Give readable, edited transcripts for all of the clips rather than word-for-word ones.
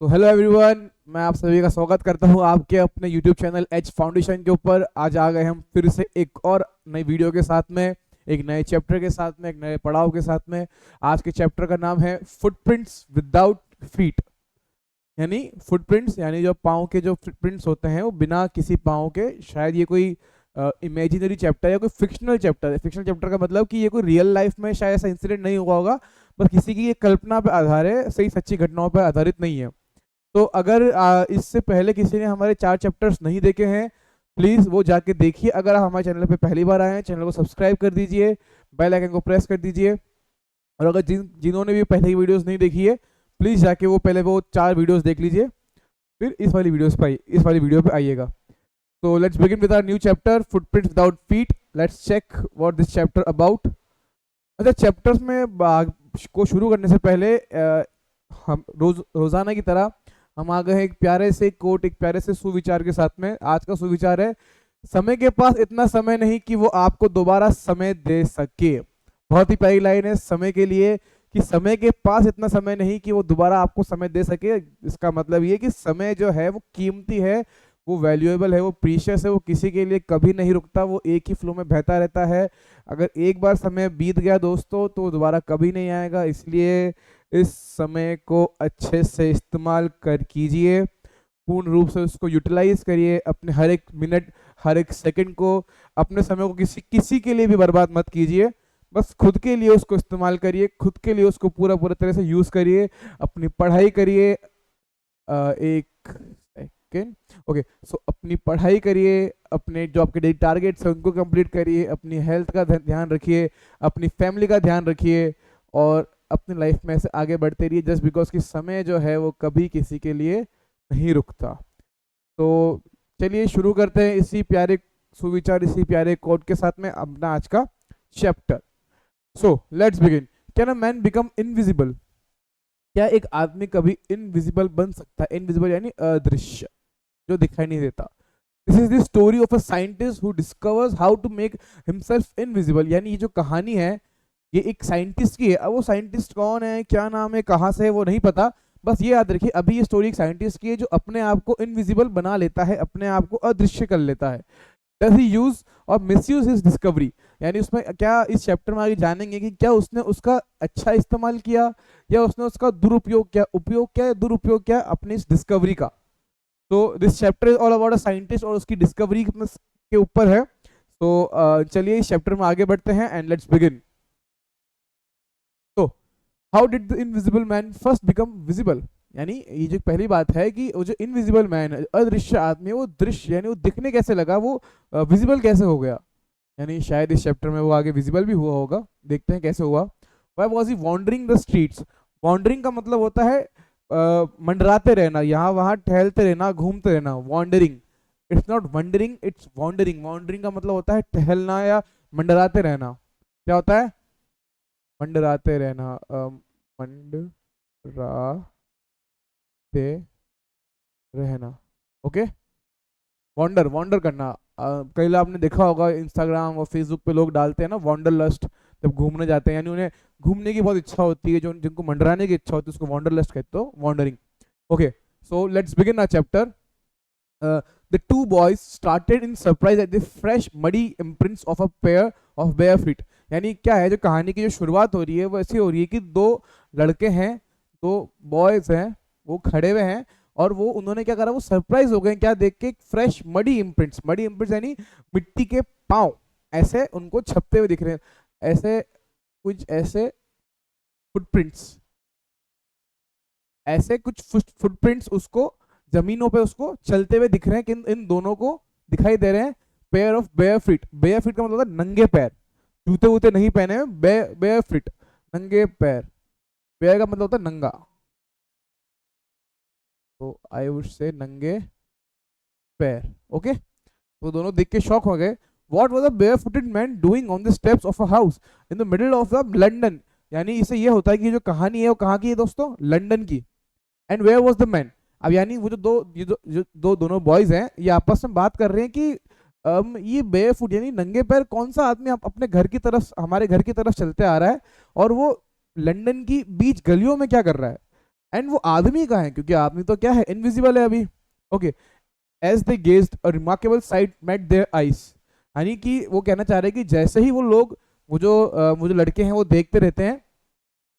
तो hello everyone, मैं आप सभी का स्वागत करता हूं आपके अपने यूट्यूब चैनल एच फाउंडेशन के ऊपर। आज आ गए हम फिर से एक और नई वीडियो के साथ में, एक नए चैप्टर के साथ में, एक नए पड़ाव के साथ में। आज के चैप्टर का नाम है फुटप्रिंट्स विदाउट फीट। यानी फुटप्रिंट्स यानी जो पाँव के जो फुटप्रिंट्स होते हैं वो बिना किसी पाँव के। शायद ये कोई इमेजिनरी चैप्टर या कोई फिक्शनल चैप्टर है। फिक्शनल चैप्टर का मतलब कि ये कोई रियल लाइफ में शायद ऐसा इंसिडेंट नहीं हुआ होगा, बस किसी की ये कल्पना पर आधारित है, सही सच्ची घटनाओं पर आधारित नहीं है। तो अगर इससे पहले किसी ने हमारे 4 चैप्टर्स नहीं देखे हैं, प्लीज़ वो जाके देखिए। अगर आप हमारे चैनल पे पहली बार आए हैं, चैनल को सब्सक्राइब कर दीजिए, बेल आइकन को प्रेस कर दीजिए। और अगर जिन्होंने भी पहले की वीडियोस नहीं देखी है, प्लीज़ जाके वो पहले वो 4 वीडियोस देख लीजिए, फिर इस वाली वीडियो पे आइएगा। तो let's begin with our new chapter footprints without feet. Let's check what this chapter about. अच्छा, चैप्टर्स में को शुरू करने से पहले हम रोजाना की तरह हम आ गए हैं एक प्यारे से कोट, एक प्यारे से सुविचार के साथ में। आज का सुविचार है, समय के पास इतना समय नहीं कि वो आपको दोबारा समय दे सके। बहुत ही प्यारी लाइन है समय के लिए, कि समय के पास इतना समय नहीं कि वो दोबारा आपको समय दे सके। इसका मतलब ये कि समय जो है वो कीमती है, वो वैल्यूएबल है, वो प्रीशियस है, वो किसी के लिए कभी नहीं रुकता, वो एक ही फ्लो में बहता रहता है। अगर एक बार समय बीत गया दोस्तों तो दोबारा कभी नहीं आएगा। इसलिए इस समय को अच्छे से इस्तेमाल कर कीजिए, पूर्ण रूप से उसको यूटिलाइज करिए। अपने हर एक मिनट, हर एक सेकंड को, अपने समय को किसी किसी के लिए भी बर्बाद मत कीजिए। बस खुद के लिए उसको इस्तेमाल करिए, खुद के लिए उसको पूरा पूरा तरह से यूज करिए। अपनी पढ़ाई करिए। एक सेकेंड। ओके, सो अपनी पढ़ाई करिए, अपने जो आपके डेली टारगेट्स हैं उनको कंप्लीट करिए, अपनी हेल्थ का ध्यान रखिए, अपनी फैमिली का ध्यान रखिए, और अपनी लाइफ में ऐसे आगे बढ़ते रहिए। जस्ट बिकॉज कि समय जो है वो कभी किसी के लिए नहीं रुकता। तो चलिए शुरू करते हैं इसी प्यारे सुविचार, इसी प्यारे कोट के साथ में अपना आज का chapter. So let's begin. Can a man become invisible? क्या एक आदमी कभी इनविजिबल बन सकता है? इनविजिबल यानी अदृश्य, जो दिखाई नहीं देता। This is the story of a scientist who discovers how to make himself invisible. यानी ये जो कहानी है ये एक साइंटिस्ट की है। अब वो साइंटिस्ट कौन है, क्या नाम है, कहाँ से है, वो नहीं पता। बस ये याद रखिए, अभी ये स्टोरी एक साइंटिस्ट की है जो अपने आप को इनविजिबल बना लेता है, अपने आप को अदृश्य कर लेता है। डज ही यूज और मिसयूज हिज डिस्कवरी? यानी उसमें क्या, इस चैप्टर में आगे जानेंगे कि क्या उसने उसका अच्छा इस्तेमाल किया या उसने उसका दुरुपयोग किया, उपयोग क्या, दुरुपयोग क्या अपनी इस डिस्कवरी का। तो this chapter is all about a scientist और उसकी डिस्कवरी के ऊपर है। तो चलिए इस चैप्टर में आगे बढ़ते हैं एंड लेट्स बिगिन। तो how did the invisible man first become visible? यानी ये जो पहली बात है कि वो जो इनविजिबल मैन है, अदृश्य आदमी, वो दृश्य यानी वो दिखने कैसे लगा, वो विजिबल कैसे हो गया। यानी शायद इस चैप्टर में वो आगे विजिबल भी हुआ होगा, देखते हैं कैसे हुआ। Why was he wandering the streets? Wandering का मतलब होता है मंडराते रहना, यहाँ वहाँ टहलते रहना, घूमते रहना। Wandering, it's not wondering, it's wandering. Wandering का मतलब होता है टहलना या मंडराते रहना। क्या होता है? मंडराते रहना। मंडराते रहना। ओके, वॉन्डर, वॉन्डर करना। कई लोग आपने देखा होगा इंस्टाग्राम और फेसबुक पे लोग डालते हैं ना वॉन्डर लस्ट, जब घूमने जाते हैं, यानी उन्हें घूमने की बहुत इच्छा होती है, जो जिनको मंडराने की इच्छा होती है उसको वॉन्डर लस्ट कहते हो, wandering. Okay, so let's begin our chapter. The two boys started in surprise at the fresh muddy imprints of a pair of bare feet। यानी क्या है, जो कहानी की जो शुरुआत हो रही है वो ऐसी हो रही है कि दो लड़के हैं, दो बॉयज हैं, वो खड़े हुए हैं और वो उन्होंने क्या करा, वो सरप्राइज हो गए क्या देख के, fresh muddy imprints. Muddy imprints यानी मिट्टी के पांव ऐसे उनको छपते हुए दिख रहे हैं, ऐसे कुछ ऐसे फुटप्रिंट्स, ऐसे कुछ फुटप्रिंट्स उसको जमीनों पे उसको चलते हुए दिख रहे हैं। कि इन दोनों को दिखाई दे रहे हैं pair of bare feet. Bare feet का मतलब होता है नंगे पैर, जूते वूते नहीं पहने हुए, बेयर फीट, नंगे पैर। बेयर का मतलब होता है नंगा, तो आई वुड से नंगे पैर। ओके, तो दोनों देख के शॉक हो गए। What was a बेयरफुटेड man doing on the steps of a house in the middle of the London? यानी इससे ये होता है कि जो कहानी है वो कहाँ की है दोस्तों, लंदन की। And where was the man? अब यानी वो जो दो ये जो दोनों बॉयज हैं ये आपस में बात कर रहे हैं कि ये बेयरफुट यानी नंगे पैर कौन सा आदमी अपने घर की तरफ, हमारे घर की तरफ चलते आ रहा है और वो लंदन की बीच गलियों में क्या कर रहा है। एंड वो आदमी का है, क्योंकि आदमी तो क्या है, इनविजिबल है अभी। Okay, as they gazed a remarkable sight met their eyes, यानी कि वो कहना चाह रहे हैं कि जैसे ही वो लोग, वो जो लड़के हैं वो देखते रहते हैं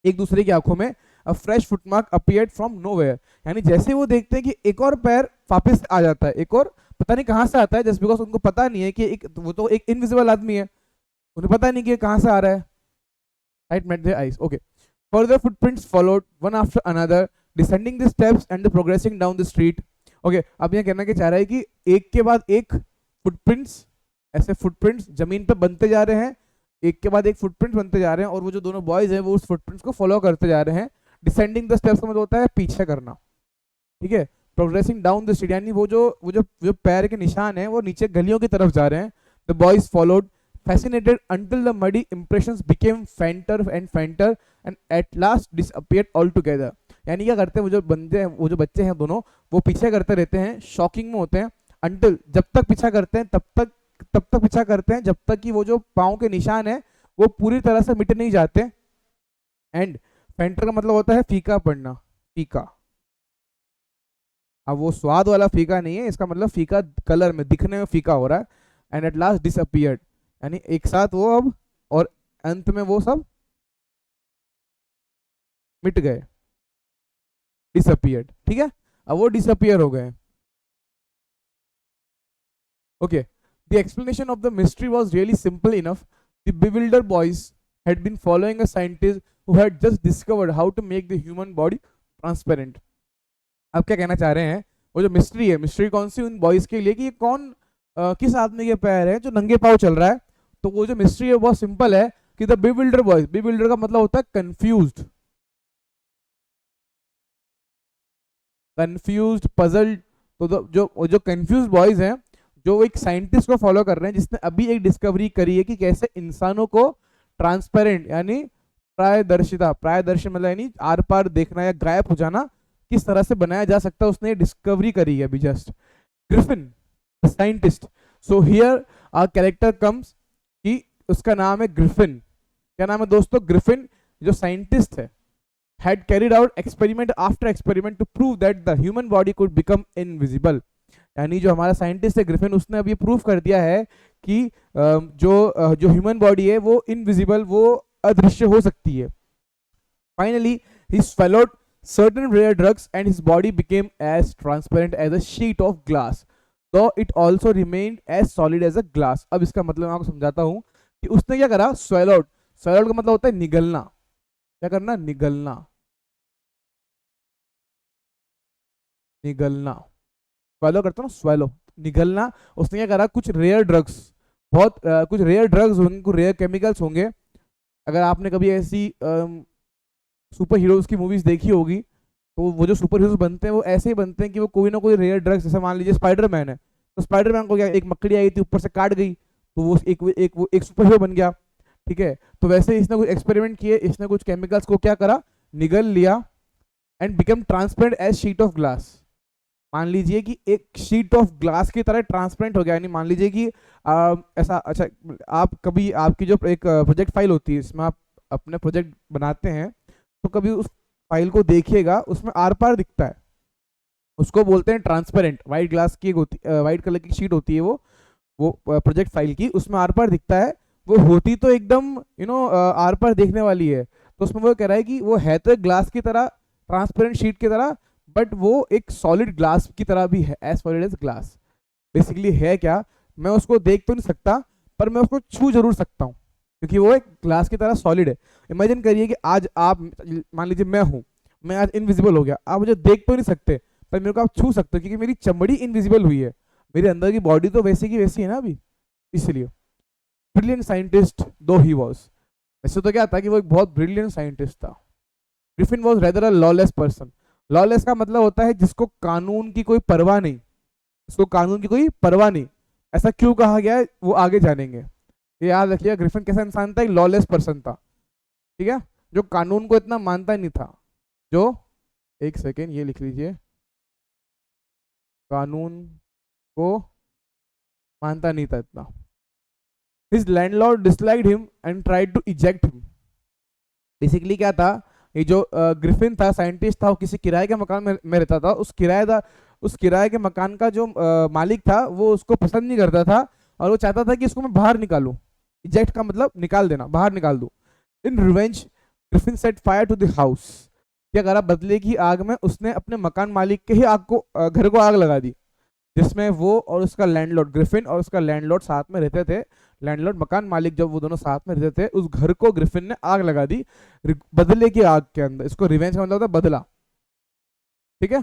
एक दूसरे की आंखों में, अ fresh footmark appeared from nowhere, यानी जैसे वो देखते हैं कि एक और पैर वापस आ जाता है, एक और पता नहीं कहाँ से आता है, जस्ट बिकॉज उनको पता नहीं है कि एक वो तो एक इनविजिबल आदमी है, उन्हें पता नहीं कि कहाँ से आ रहा है। Right, met their eyes. Okay, further footprints followed one after another, descending the steps and the progressing down the street. Okay, अब ये कहना क्या चाह रहा है कि एक के बाद एक फुटप्रिंट्स, ऐसे फुटप्रिंट्स जमीन पे बनते जा रहे हैं, एक के बाद एक फुटप्रिंट्स बनते जा रहे हैं, और वो जो दोनों बॉयज हैं वो उस फुटप्रिंट्स को फॉलो करते जा रहे हैं। डिसेंडिंग द स्टेप्स का मतलब होता है पीछे करना, ठीक है। प्रोग्रेसिंग डाउन द स्ट्रीट, यानी वो जो पैर के निशान है वो नीचे गलियों की तरफ जा रहे हैं। The boys followed fascinated until the muddy impressions became fainter and fainter and at last disappeared altogether, यानी क्या करते हैं वो जो बंदे हैं, वो जो बच्चे हैं दोनों, वो पीछे करते रहते हैं, शॉकिंग में होते हैं, until, जब तक पीछा करते हैं तब तक पीछा करते हैं जब तक कि वो जो पाँव के निशान है वो पूरी तरह से मिट नहीं जाते। एंड फेंटर का मतलब होता है फीका पड़ना, फीका, अब वो स्वाद वाला फीका नहीं है, इसका मतलब फीका कलर में, दिखने में फीका हो रहा है। एंड एट लास्ट डिसअपियर्ड, यानी एक साथ वो अब, और अंत में वो सब मिट गए, डिसअपियर्ड, ठीक है, अब वो डिसअपियर हो गए। Okay, the explanation of the mystery was really simple enough. The bewildered boys had been following a scientist who had just discovered how to make the human body transparent. अब क्या कहना चाह रहे हैं, वो जो मिस्ट्री है, मिस्ट्री कौन सी उन बॉयज के लिए कि ये कौन किस आदमी के पैर है जो नंगे पाँव चल रहा है, तो वो जो मिस्ट्री है बहुत सिंपल है कि द bewildered बॉयज, bewildered का मतलब होता है कंफ्यूज्ड, कंफ्यूज्ड, पजल्ड, तो जो कंफ्यूज बॉयज हैं, जो एक साइंटिस्ट को फॉलो कर रहे हैं जिसने अभी एक डिस्कवरी करी है कि कैसे इंसानों को ट्रांसपेरेंट, यानी प्रायदर्शिता, प्रायदर्शी मतलब यानी आर पार देखना या गायब हो जाना, किस तरह से बनाया जा सकता है, उसने डिस्कवरी करी है अभी just. Griffin scientist, so here our character comes, कि उसका नाम है ग्रिफिन। क्या नाम है दोस्तों? ग्रिफिन, जो साइंटिस्ट है, had carried out experiment after experiment to prove that the human body could become invisible, यानी जो हमारा साइंटिस्ट है ग्रिफिन, उसने अब ये प्रूव कर दिया है कि जो ह्यूमन बॉडी है वो इनविजिबल, वो अदृश्य हो सकती है। Finally he swallowed certain rare drugs and his body became as transparent as a sheet of glass, though it also remained as solid as a glass। अब इसका मतलब मैं आपको समझाता हूँ कि उसने क्या करा, swallowed, swallowed का मतलब होता है निगलना, क्या करना, निगलना, निगलना, swallow करता हूँ, swallow, निगलना। उसने क्या करा, कुछ रेयर ड्रग्स, बहुत कुछ रेयर ड्रग्स होंगे, कुछ रेयर केमिकल्स होंगे। अगर आपने कभी ऐसी सुपर हीरोज की मूवीज देखी होगी, तो वो जो सुपर हीरोज बनते हैं वो ऐसे ही बनते हैं कि वो कोई ना कोई रेयर ड्रग्स, जैसे मान लीजिए स्पाइडरमैन है, तो स्पाइडरमैन को क्या, एक मकड़ी आई थी ऊपर से काट गई, तो वो एक सुपर हीरो बन गया, ठीक है। तो वैसे इसने कुछ एक्सपेरिमेंट किए, इसने कुछ केमिकल्स को क्या करा, निगल लिया, and become transparent as sheet of glass. मान लीजिए कि एक शीट ऑफ ग्लास की तरह ट्रांसपेरेंट हो गया, यानी मान लीजिए कि ऐसा, अच्छा, आप कभी आपकी जो एक प्रोजेक्ट फाइल होती है, इसमें आप अपने प्रोजेक्ट बनाते हैं, तो कभी उस फाइल को देखिएगा, उसमें आर पार दिखता है, उसको बोलते हैं ट्रांसपेरेंट। वाइट ग्लास की वाइट कलर की शीट होती है, वो प्रोजेक्ट फाइल की, उसमें आर पार दिखता है। वो होती तो एकदम आर पार देखने वाली है, तो उसमें वो कह रहा है कि वो है तो एक ग्लास की तरह, ट्रांसपेरेंट शीट की तरह, बट वो एक सॉलिड ग्लास की तरह भी है, as solid as glass. Basically है क्या, मैं उसको देख तो नहीं सकता, पर मैं उसको छू जरूर सकता हूँ, क्योंकि वो एक ग्लास की तरह सॉलिड है। इमेजिन करिए कि आज आप, मान लीजिए मैं आज इनविजिबल हो गया, आप मुझे देख तो नहीं सकते, पर मेरे को आप छू सकते हो, क्योंकि मेरी चमड़ी इनविजिबल हुई है, मेरे अंदर की बॉडी तो वैसी की वैसी है ना अभी, इसलिए। ब्रिलियंट साइंटिस्ट दो ही वॉज, वैसे तो क्या था कि वो एक बहुत ब्रिलियंट साइंटिस्ट था। Griffin was rather a lawless person. Lawless का मतलब होता है जिसको कानून की कोई परवाह नहीं, इसको कानून की कोई परवाह नहीं। ऐसा क्यों कहा गया है वो आगे जानेंगे, ये याद रखिएगा। ग्रिफिन कैसा इंसान था, एक लॉलेस पर्सन था, ठीक है, जो कानून को इतना मानता नहीं था, जो, एक सेकेंड ये लिख लीजिए, कानून को मानता नहीं था इतना। His landlord disliked him and tried to eject him। Basically क्या था, ये जो ग्रिफिन था, साइंटिस्ट था, वो किसी किराए के मकान में रहता था। उस किराए के मकान का जो मालिक था वो उसको पसंद नहीं करता था और वो चाहता था कि इसको मैं बाहर निकालूं। इजेक्ट का मतलब निकाल देना, बाहर निकाल दूं। In revenge Griffin set fire to the house. क्या करा, बदले की आग में उसने अपने मकान मालिक के ही घर को आग लगा दी, जिसमें वो और उसका लैंडलॉर्ड, ग्रिफिन और उसका लैंडलॉर्ड साथ में रहते थे। लैंडलॉर्ड मकान मालिक, जब वो दोनों साथ में रहते थे, उस घर को ग्रिफिन ने आग लगा दी बदले की आग के अंदर। इसको रिवेंज का मतलब होता है बदला, ठीक है।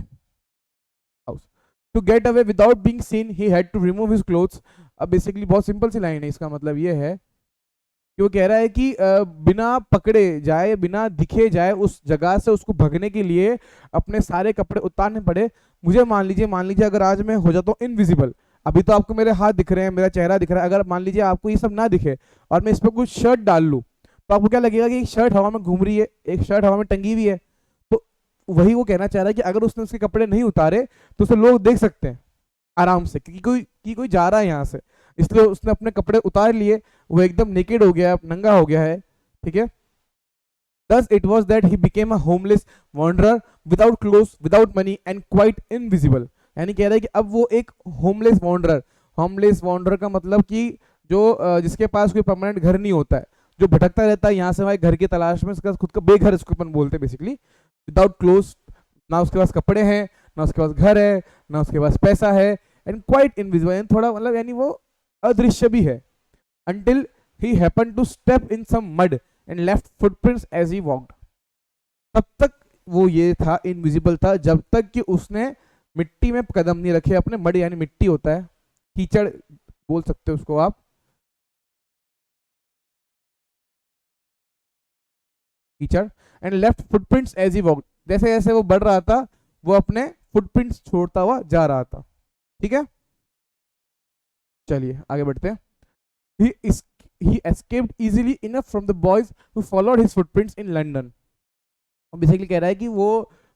To get away without being seen he had to remove his clothes. अब बेसिकली बहुत सिंपल सी लाइन है, इसका मतलब ये है कि वो कह रहा है कि बिना पकड़े जाए, बिना दिखे जाए उस जगह से, उसको भगने के लिए अपने सारे कपड़े उतारने पड़े। मुझे मान लीजिए अगर आज मैं हो जाता हूँ इनविजिबल, अभी तो आपको मेरे हाथ दिख रहे हैं, मेरा चेहरा दिख रहा है, अगर मान लीजिए आपको ये सब ना दिखे और मैं इस पर कुछ शर्ट डाल लूँ, तो आपको क्या लगेगा कि एक शर्ट हवा में घूम रही है, एक शर्ट हवा में टंगी हुई है। तो वही वो कहना चाह रहा है कि अगर उसने उसके कपड़े नहीं उतारे तो उसे लोग देख सकते हैं आराम से, क्योंकि कोई जा रहा है यहाँ से, इसलिए उसने अपने कपड़े उतार लिए, वो एकदम नेकेड हो गया, नंगा हो गया है, ठीक है। Thus it was that he became a homeless wanderer without clothes, without money and quite invisible। यानी कह रहा है कि अब वो एक होमलेस वॉन्डरर का मतलब कि जो जिसके पास कोई परमानेंट घर नहीं होता है, जो भटकता रहता है यहाँ से वहाँ घर की तलाश में, उसका खुद का बेघर इसको अपन बोलते हैं बेसिकली। विदाउट क्लोथ्स, ना उसके पास कपड़े हैं, ना उसके पास घर है, ना उसके पास पैसा है, एंड क्वाइट इनविजिबल, थोड़ा मतलब यानी वो अदृश्य भी है। until he happened to step in some mud and left footprints as he walked। तब तक वो ये था, इनविजिबल था, जब तक कि उसने मिट्टी में कदम नहीं रखे अपने। मड यानी मिट्टी होता है, कीचड़ बोल सकते हो उसको आप, कीचड़। And left footprints as he walked, जैसे जैसे वो बढ़ रहा था वो अपने फुटप्रिंट्स छोड़ता हुआ जा रहा था, ठीक है। चलिए आगे बढ़ते हैं। He escaped easily enough from the boys who followed his footprints in London। Basically कह रहा है कि वो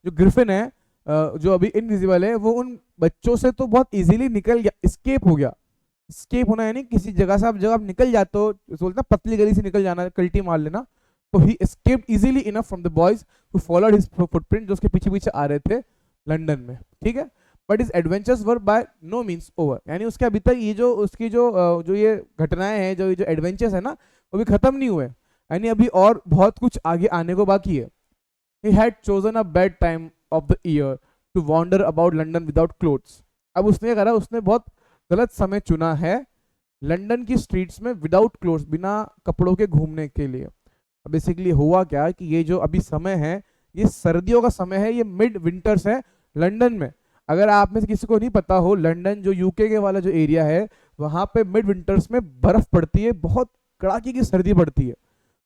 जो ग्रिफिन है, जो अभी इनविजिबल है, वो उन बच्चों से तो बहुत इजीली निकल गया, एस्केप हो गया। एस्केप होना यानी किसी जगह से आप जब आप निकल जाते हो, बोलते हैं पतली गली से निकल जाना, कल्टी मार लेना। तो he escaped easily enough from the boys who followed his footprint, जो उसके पीछे पीछे आ रहे थे लंदन में, ठीक है। But his adventures were by no means over, यानी उसके अभी तक ये जो उसकी जो ये घटनाएं हैं, जो एडवेंचर्स है ना, वो भी खत्म नहीं हुए, यानी अभी और बहुत कुछ आगे आने को बाकी है। He had chosen a bad time of the year to wander about London without clothes। अब उसने करा, उसने बहुत गलत समय चुना है लंदन की स्ट्रीट्स में विदाउट क्लोथ्स, बिना कपड़ों के घूमने के लिए। अब बेसिकली हुआ क्या कि ये जो अभी समय है, ये सर्दियों का समय है, ये मिड विंटर्स है लंदन में। अगर आप में से किसी को नहीं पता हो, लंदन जो यूके के वाला जो एरिया है, वहाँ पे मिड विंटर्स में बर्फ पड़ती है, बहुत कड़ाके की सर्दी पड़ती है।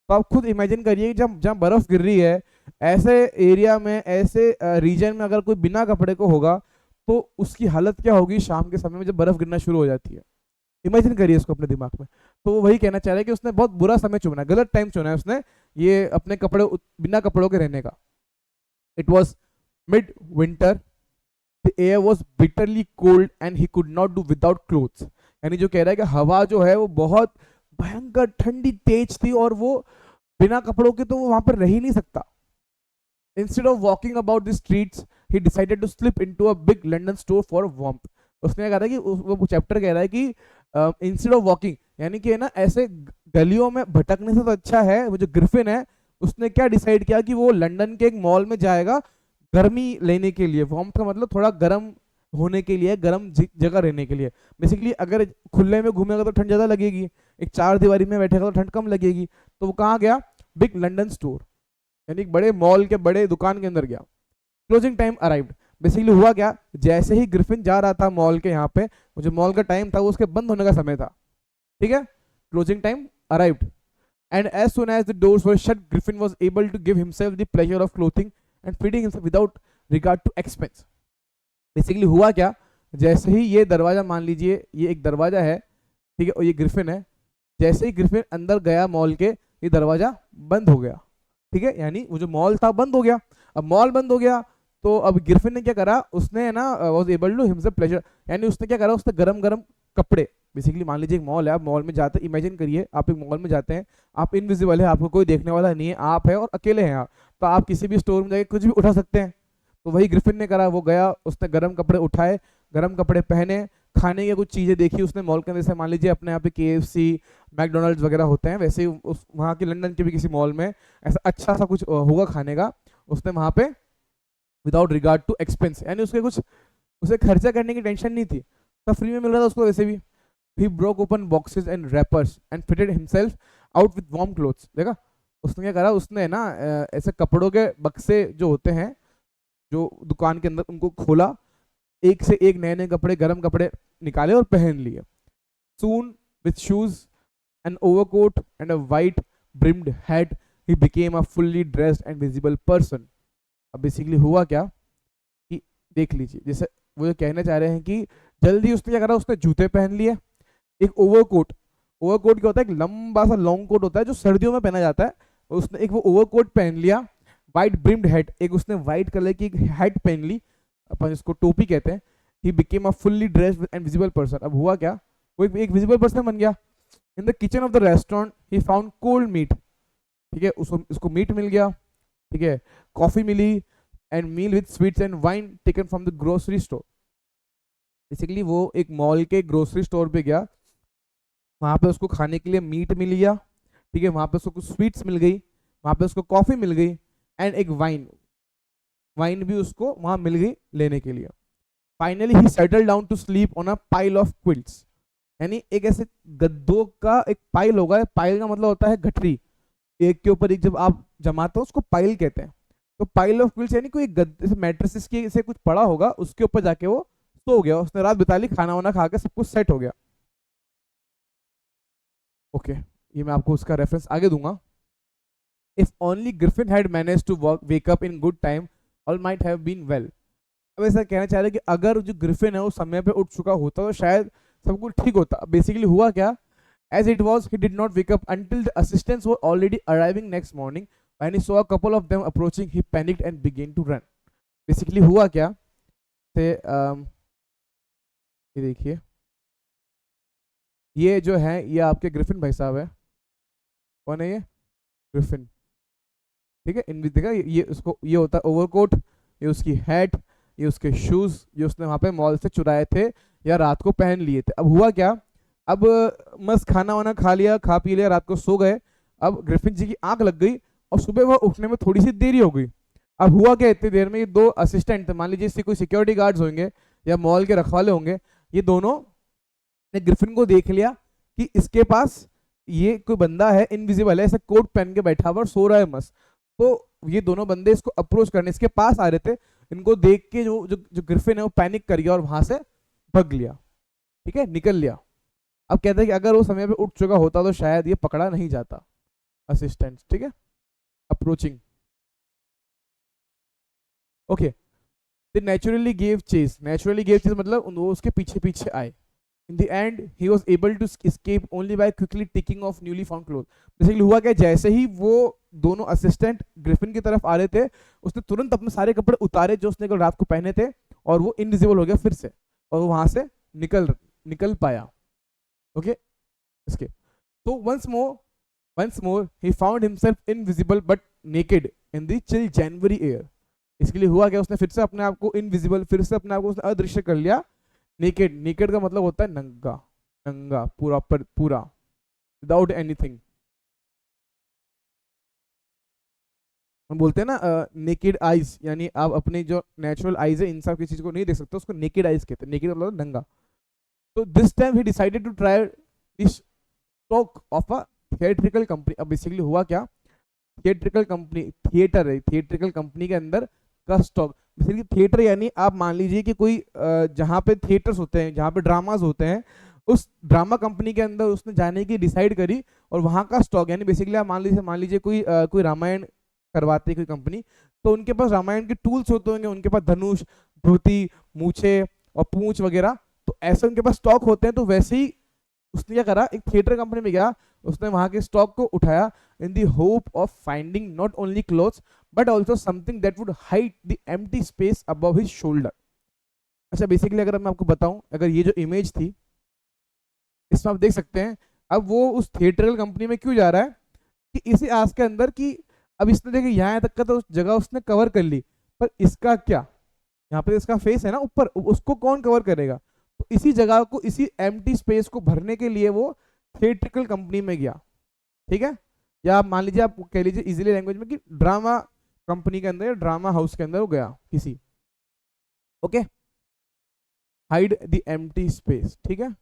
तो आप खुद इमेजिन करिए जब जहाँ बर्फ गिर रही है, ऐसे एरिया में, ऐसे रीजन में अगर कोई बिना कपड़े को होगा तो उसकी हालत क्या होगी शाम के समय में जब बर्फ गिरना शुरू हो जाती है। इमेजिन करिए इसको अपने दिमाग में। तो वो वही कहना चाह रहा है कि उसने बहुत बुरा समय चुना है, गलत टाइम चुना है उसने ये अपने कपड़े बिना कपड़ों के रहने का। It was mid winter, the air was bitterly cold and he could not do without clothes. यानी जो कह रहा है कि हवा जो है वो बहुत भयंकर ठंडी तेज थी और वो बिना कपड़ों के तो वो वहां पर रह ही नहीं सकता। Instead of walking about the streets, he decided to slip into a big London store for warmth। उसने कहा था कि वो चैप्टर कह रहा है कि इंस्टेड ऑफ वॉकिंग, यानी कि ना ऐसे गलियों में भटकने से तो अच्छा है, वो जो ग्रिफिन है उसने क्या डिसाइड किया कि वो लंदन के एक मॉल में जाएगा गर्मी लेने के लिए। वार्मथ का मतलब थोड़ा गर्म होने के लिए, गर्म जगह रहने के लिए। बेसिकली अगर खुले में घूमेगा तो ठंड ज़्यादा लगेगी, एक चार दीवारी में बैठेगा तो ठंड कम लगेगी। तो वो कहाँ गया, बिग लंदन स्टोर, यानी बड़े मॉल के बड़े दुकान के अंदर गया। क्लोजिंग टाइम अराइव्ड, बेसिकली हुआ क्या, जैसे ही ग्रिफिन जा रहा था मॉल के यहाँ पे, जो मॉल का टाइम था वो उसके बंद होने का समय था, ठीक है। Closing time arrived and as soon as the doors were shut Griffin was able to give himself the pleasure of clothing and feeding himself without regard to expense. Basically हुआ क्या, जैसे ही ये दरवाजा, मान लीजिए ये एक दरवाजा है, ठीक है, और ये ग्रिफिन है, जैसे ही ग्रिफिन अंदर गया मॉल के, ये दरवाजा बंद हो गया, ठीक है। यानी वो जो मॉल था बंद हो गया। अब मॉल बंद हो गया तो अब ग्रिफिन ने क्या करा, उसने ना was able to himself pleasure, यानी उसने क्या करा, उसने गरम गरम कपड़े, बेसिकली मान लीजिए एक मॉल है, आप मॉल में जाते हैं, इमेजिन करिए आप एक मॉल में जाते हैं, आप इनविजिबल है, आपको कोई देखने वाला नहीं है, आप है और अकेले हैं आप, तो आप किसी भी स्टोर में जाके कुछ भी उठा सकते हैं। तो वही ग्रिफिन ने करा, वो गया, उसने गर्म कपड़े उठाए, गर्म कपड़े पहने, खाने की कुछ चीज़ें देखी उसने मॉल के अंदर, जैसे मान लीजिए अपने यहाँ पे KFC, मैकडोनल्ड्स वगैरह होते हैं, वैसे ही उस वहाँ की लंदन के भी किसी मॉल में ऐसा अच्छा सा कुछ होगा खाने का, उसने वहाँ पे विदाउट रिगार्ड टू एक्सपेंस, यानी उसके कुछ उसे खर्चा करने की टेंशन नहीं थी, सब फ्री में मिल रहा था उसको वैसे भी। He broke open boxes and wrappers and fitted himself out with warm clothes। देखा उसने क्या करा, उसने ना ऐसे कपड़ों के बक्से जो होते हैं जो दुकान के अंदर, उनको खोला, एक से एक नए नए कपड़े, गर्म कपड़े निकाले और पहन लिए। Soon with shoes, an overcoat and a white brimmed hat, he became a fully dressed and visible person। अब बेसिकली हुआ क्या कि देख लीजिए, जैसे वो जो कहना चाह रहे हैं कि जल्दी उसने क्या करा, उसने जूते पहन लिए, एक ओवरकोट, ओवरकोट क्या होता है, एक लंबा सा लॉन्ग कोट होता है जो सर्दियों में पहना जाता है, उसने एक वो ओवरकोट पहन लिया। वाइट ब्रिम्ड हेड, एक उसने वाइट कलर की एक हेड पहन ली, अपन इसको टोपी कहते हैं। He became a fully dressed and visible person. अब हुआ क्या, वो एक विजिबल पर्सन बन गया। In the kitchen of the restaurant he found cold meat, ठीक है, उसको मीट मिल गया, ठीक है, कॉफी मिली, and meal with sweets and wine taken from the grocery store. Basically वो एक मॉल के ग्रोसरी स्टोर पे गया, वहाँ पे उसको खाने के लिए मीट मिल गया, ठीक है, वहाँ पे उसको कुछ स्वीट्स मिल गई, वहाँ पे उसको कॉफ़ी मिल गई, एंड एक वाइन भी उसको वहाँ मिल गई लेने के लिए। Finally he settle down to sleep on a pile of quilts, यानी एक ऐसे गद्दों का एक पाइल होगा, पाइल का मतलब होता है गठरी, एक के ऊपर एक जब आप जमाते हो उसको पाइल कहते हैं। तो पाइल ऑफ क्विल्ट्स यानी कोई मैट्रेसेस की से कुछ पड़ा होगा, उसके ऊपर जाके वो सो गया, उसने रात बिता ली, खाना वाना खा के सब कुछ सेट हो गया। ओके, ये मैं आपको उसका रेफरेंस आगे दूंगा। If only Griffin had manage to wake up in good time, all might have been well. अब ऐसा कहना चाह रहे कि अगर जो ग्रिफिन है वो समय पे उठ चुका होता तो शायद सब कुछ ठीक होता। बेसिकली हुआ क्या, as it was he did not wake up until the assistants were already arriving next morning। when he saw a couple of them approaching he panicked and began to run। Basically हुआ क्या से ये देखिए, ये जो है ये आपके ग्रिफिन भाई साहब है, कौन है ये, ग्रिफिन, ठीक है, इन देखा ये उसको, ये होता है ओवरकोट, ये उसकी हैट, ये उसके शूज जो उसने वहां पे मॉल से चुराए थे या रात को पहन लिए थे। अब हुआ क्या, अब मस्त खाना वाना खा लिया, खा पी लिया, रात को सो गए। अब ग्रिफिन जी की आंख लग गई और सुबह वह उठने में थोड़ी सी देरी हो गई। अब हुआ क्या, इतनी देर में ये दो असिस्टेंट थे, मान लीजिए इससे कोई सिक्योरिटी गार्ड्स होंगे या मॉल के रखवाले होंगे, ये दोनों ने ग्रिफिन को देख लिया कि इसके पास ये कोई बंदा है, इनविजिबल है, ऐसे कोट पहन के बैठा हुआ और सो रहा है मस्त। तो ये दोनों बंदे इसको अप्रोच करने इसके पास आ रहे थे, इनको देख के जो जो, जो ग्रिफिन है वो पैनिक कर गया और वहां से भग लिया, ठीक है, निकल लिया। अब कहते हैं कि अगर वो समय पे उठ चुका होता तो शायद ये पकड़ा नहीं जाता असिस्टेंट, ठीक है, अप्रोचिंग। ओके, दे नेचुरली गेव चेस, मतलब वो उसके पीछे पीछे आए। In the end, he was able to escape only by quickly taking off newly found clothes। Basically हुआ क्या, जैसे ही वो दोनों असिस्टेंट ग्रिफिन की तरफ आ रहे थे, उसने तुरंत अपने सारे कपड़े उतारे जो उसने कल रात को पहने थे, और वो इनविजिबल हो गया फिर से, और वो वहां से निकल पाया। ओके, इसके तो once more he found himself invisible but naked in the chill January air। इसके लिए हुआ क्या, उसने फिर से अपने आप को इनविजिबल, फिर से अपने आप को उसने अदृश्य कर लिया। नेकेड का मतलब होता है नंगा, नंगा पूरा पूरा, विदाउट एनीथिंग। हम बोलते हैं ना नेकेड आईज, यानी आप अपने जो नेचुरल आईज है इन सब की चीज को नहीं देख सकते, उसको नेकेड आईज कहते हैं। नेकेड मतलब नंगा। तो this time he decided to try this stock of a theatrical company. अब बेसिकली हुआ क्या, थिएट्रिकल कंपनी, थिएटर है, थिएट्रिकल कंपनी के अंदर का स्टॉक। बेसिकली थिएटर यानी आप मान लीजिए कि कोई जहाँ पे थिएटर्स होते हैं, जहाँ पे ड्रामाज होते हैं, उस ड्रामा कंपनी के अंदर उसने जाने की डिसाइड करी, और वहाँ का स्टॉक, यानी बेसिकली आप मान लीजिए कोई रामायण करवाती है कोई कंपनी, तो उनके पास रामायण के टूल्स होते होंगे, उनके पास धनुष, धोती, मूछे और पूंछ वगैरह, तो ऐसे उनके पास स्टॉक होते हैं। तो वैसे ही उसने क्या करा, एक थिएटर कंपनी में गया, उसने वहां के स्टॉक को उठाया in the hope of finding not only clothes but also something that would hide the empty space above his shoulder. अच्छा, बेसिकली अगर मैं आपको बताऊं, अगर ये जो इमेज थी इसमें आप देख सकते हैं, अब वो उस थिएटरल कंपनी में क्यों जा रहा है कि इसी आस के अंदर कि अब इसने देखिए यहाँ तक का तो जगह उसने कवर कर ली, पर इसका क्या, यहाँ पे इसका फेस है ना ऊपर, उसको कौन कवर करेगा? तो इसी जगह को, इसी एम्प्टी स्पेस को भरने के लिए वो थिएट्रिकल कंपनी में गया, ठीक है। या आप मान लीजिए, आप कह लीजिए इजीली लैंग्वेज में कि ड्रामा कंपनी के अंदर या ड्रामा हाउस के अंदर वो गया किसी, okay. Hide the empty space, ठीक है।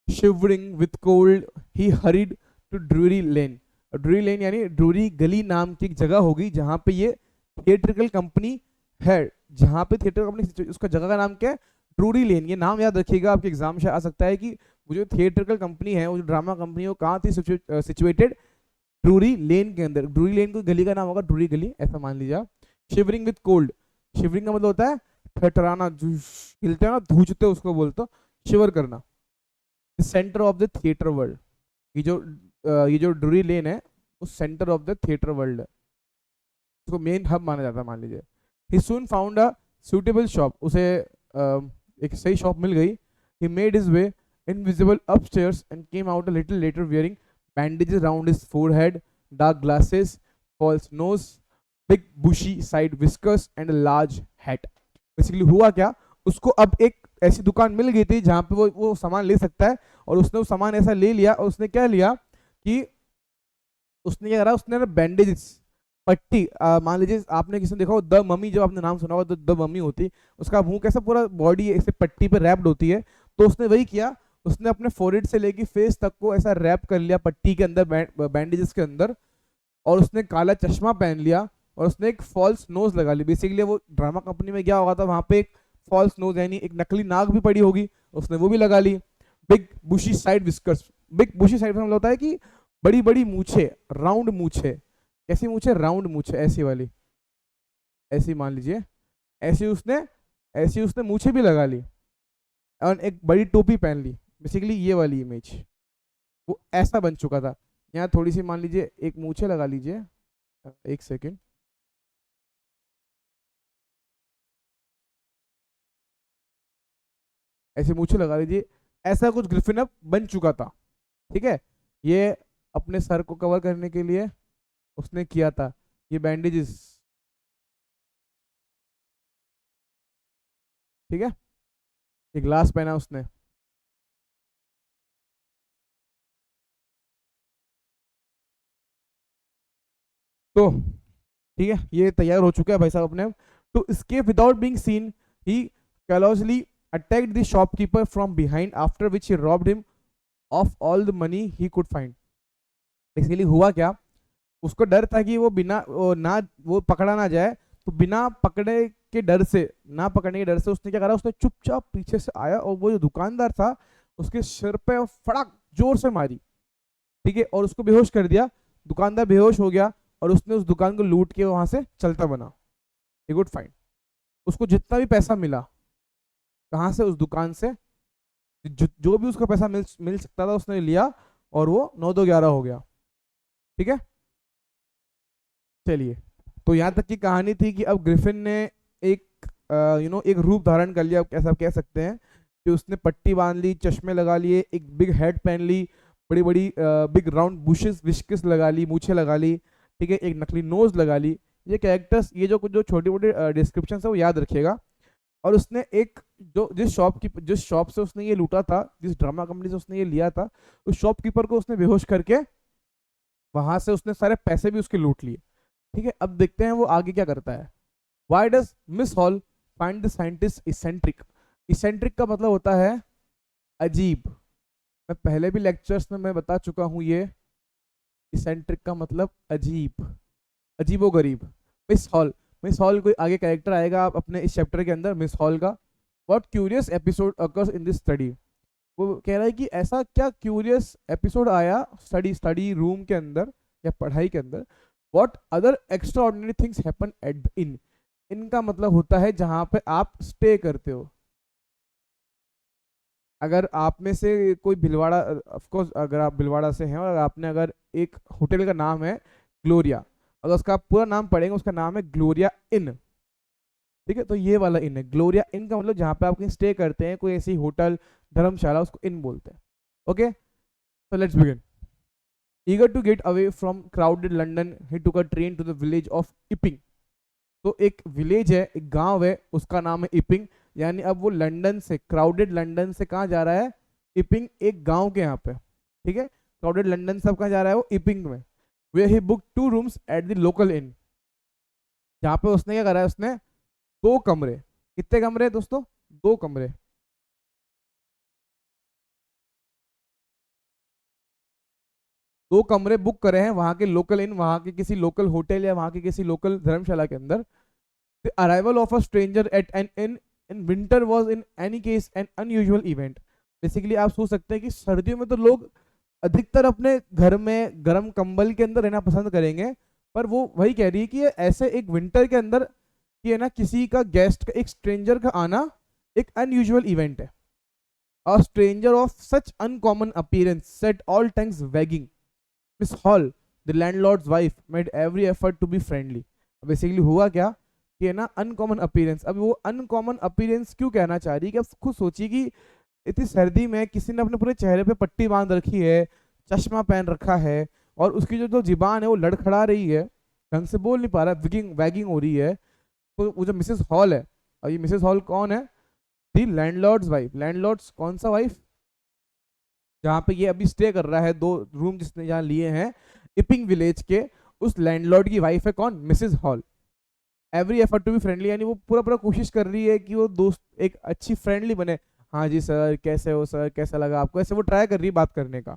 Shivering with cold he hurried to Drury Lane. Drury Lane यानी ड्रूरी गली नाम की एक जगह होगी जहां पे ये थिएट्रिकल कंपनी है, जहां पे थिएटर कंपनी, उसका जगह का नाम क्या है? ड्रूरी लेन। ये नाम याद रखिएगा, आपके एग्जाम से आ सकता है कि वो जो थिएट्रिकल कंपनी है, वो जो ड्रामा कंपनी है, वो कहाँ थी सिचुएटेड? ड्रूरी लेन के अंदर। ड्रूरी लेन को गली का नाम होगा ड्रूरी गली, ऐसा मान लीजिए आप। शिवरिंग विथ कोल्ड, शिवरिंग का मतलब होता है ठटराना, हिलते हैं ना, धूजते उसको बोलते, शिवर करना। Centre of the theatre world, ये जो ड्रूरी लेन है वो centre of the theatre world है, उसको मेन हब माना जाता है मान लीजिए। ही सून फाउंड अ सुटेबल शॉप, उसे एक सही शॉप मिल गई। He made his way invisible upstairs and came out a little letter wearing bandages around his forehead, dark glasses, false nose, big bushy side whiskers and a large hat. Basically हुआ क्या, उसको अब एक ऐसी दुकान मिल गई थी जहां पे वो सामान ले सकता है, और उसने वो सामान ऐसा ले लिया, और उसने क्या लिया कि उसने क्या करा, उसने ना बैंडेजेस, पट्टी, मान लीजिए आपने किसी ने देखा हो द मम्मी, जब आपने नाम सुना होगा तो द मम्मी होती, उसका मुंह कैसा पूरा बॉडी ऐसे पट्टी पे रैप्ड होती है, तो उसने वही किया, उसने अपने फोrehead से लेके फेस तक को ऐसा रैप कर लिया पट्टी के अंदर, बैंडेजेस के अंदर, और उसने काला चश्मा पहन लिया, और उसने एक फॉल्स नोज लगा ली। बेसिकली वो ड्रामा कंपनी में गया होगा था, वहां पे एक फॉल्स नोज यानी एक नकली नाक भी पड़ी होगी, उसने वो भी लगा ली। बिग बुशी साइड विस्कर्स, बिग बुशी साइड मतलब होता है कि बड़ी बड़ी मूछे, राउंड मूछे। कैसी मूछे? राउंड मूछे, ऐसी वाली, ऐसी मान लीजिए, ऐसी उसने मूछे भी लगा ली, और एक बड़ी टोपी पहन ली। बेसिकली ये वाली इमेज वो ऐसा बन चुका था। यहाँ थोड़ी सी मान लीजिए एक मूछे लगा लीजिए, एक सेकेंड, ऐसे मूछे लगा लीजिए, ऐसा कुछ ग्रिफिन अब बन चुका था, ठीक है। ये अपने सर को कवर करने के लिए उसने किया था ये बैंडेजेस, ठीक है। ये ग्लास पहना उसने, तो ठीक है, ये तैयार हो चुका है भाई साहब अपने। To escape without being seen, he callously attacked the shopkeeper from behind, after which he robbed him of all the money he could find. Basically हुआ क्या, उसको डर था कि वो पकड़ा ना जाए, तो बिना पकड़े के डर से, ना पकड़ने के डर से उसने क्या करा, उसने चुपचाप पीछे से आया, और वो जो दुकानदार था उसके सिर पे फड़क जोर से मारी, ठीक है, और उसको बेहोश कर दिया। दुकानदार बेहोश हो गया, और उसने उस दुकान को लूट के वहां से चलता बना। A good fine. उसको जितना भी पैसा मिला, कहाँ से? उस दुकान से, जो भी उसका पैसा मिल सकता था उसने लिया, और वो 9-2-11 हो गया, ठीक है। चलिए, तो यहाँ तक की कहानी थी कि अब ग्रिफिन ने एक एक रूप धारण कर लिया, कैसा कह सकते हैं कि उसने पट्टी बांध ली, चश्मे लगा लिए, एक बिग हेड पहन ली, बड़ी बड़ी बिग राउंड बुशेस विस्कस लगा ली, मूछें लगा ली, ठीक है, एक नकली नोज लगा ली। ये कैरेक्टर्स, ये जो कुछ जो छोटे मोटे डिस्क्रिप्शन है वो याद रखिएगा। और उसने एक जो जिस शॉप से उसने ये लूटा था, जिस ड्रामा कंपनी से उसने ये लिया था, उस शॉपकीपर को उसने बेहोश करके वहां से उसने सारे पैसे भी उसके लूट लिए, ठीक है। अब देखते हैं वो आगे क्या करता है। Why does miss hall find the scientist eccentric? Eccentric का मतलब होता है अजीब। मैं पहले भी लेक्चर्स में मैं बता चुका हूं, ये इसेंट्रिक का मतलब अजीब, अजीबो गरीब। मिस हॉल कोई आगे कैरेक्टर आएगा आप अपने इस चैप्टर के अंदर, मिस हॉल का। What curious episode occurs in this study? वो कह रहा है कि ऐसा क्या क्यूरियस एपिसोड आया स्टडी रूम के अंदर या पढ़ाई के अंदर। What other extra ordinary things happen at the in? इनका मतलब होता है जहां पे आप स्टे करते हो। अगर आप में से कोई भिलवाड़ा, ऑफ कोर्स अगर आप भिलवाड़ा से हैं, और आपने अगर एक होटल का नाम है ग्लोरिया, अगर उसका पूरा नाम पढ़ेंगे, उसका नाम है ग्लोरिया इन, ठीक है, तो ये वाला इन है। ग्लोरिया इन का मतलब जहाँ पे आप कहीं स्टे करते हैं, कोई ऐसी होटल धर्मशाला, उसको इन बोलते हैं, ओके। तो let's begin. Eager to get away from crowded London, he took a train to the village of Epping. तो एक विलेज है, एक गांव है, उसका नाम है इपिंग। यानी अब वो लंदन से, क्राउडेड लंदन से कहाँ जा रहा है? इपिंग, एक गांव के यहाँ पे, ठीक है। क्राउडेड लंदन से अब कहाँ जा रहा है? वो इपिंग में। वे he book 2 rooms at the local inn, जहाँ पे उसने क्या करा है, उसने 2 कमरे, कितने कमरे दोस्तों? 2 कमरे, 2 कमरे बुक करे हैं वहां के लोकल इन, वहां के किसी लोकल होटल या वहां के किसी लोकल धर्मशाला के अंदर। The arrival of a stranger at an inn in winter was in any case an unusual event. Basically आप सोच सकते हैं कि सर्दियों में तो लोग अधिकतर अपने घर में गर्म कंबल के अंदर रहना पसंद करेंगे, पर वो वही कह रही है कि ये ऐसे एक विंटर के अंदर कि है ना, किसी का गेस्ट का, एक स्ट्रेंजर का आना एक अनयूजुअल इवेंट है। A stranger of such uncommon appearance set all tongues wagging. Miss Hall, the landlord's wife, made every effort to be friendly. Basically हुआ क्या कि है ना, अनकॉमन अपीयरेंस। अब वो अनकॉमन अपीयरेंस क्यों कहना चाह रही है कि अब खुद सोचिए कि इतनी सर्दी में किसी ने अपने पूरे चेहरे पे पट्टी बांध रखी है, चश्मा पहन रखा है, और उसकी जो जुबान है वो लड़खड़ा रही है, ढंग से बोल नहीं पा रहा है, विगिंग वैगिंग हो रही है। तो वो जो मिसेस हॉल है, और ये मिसेस हॉल कौन है? दी लैंडलॉर्ड्स वाइफ। लैंडलॉर्ड्स कौन सा वाइफ? जहाँ पे ये अभी स्टे कर रहा है, 2 रूम जिसने यहाँ लिए हैं इपिंग विलेज के, उस लैंडलॉर्ड की वाइफ है कौन? Mrs Hall. Every effort to be friendly, यानी वो पूरा पूरा कोशिश कर रही है कि वो दोस्त एक अच्छी फ्रेंडली बने। हाँ जी सर, कैसे हो सर, कैसा लगा आपको, ऐसे वो ट्राई कर रही है बात करने का,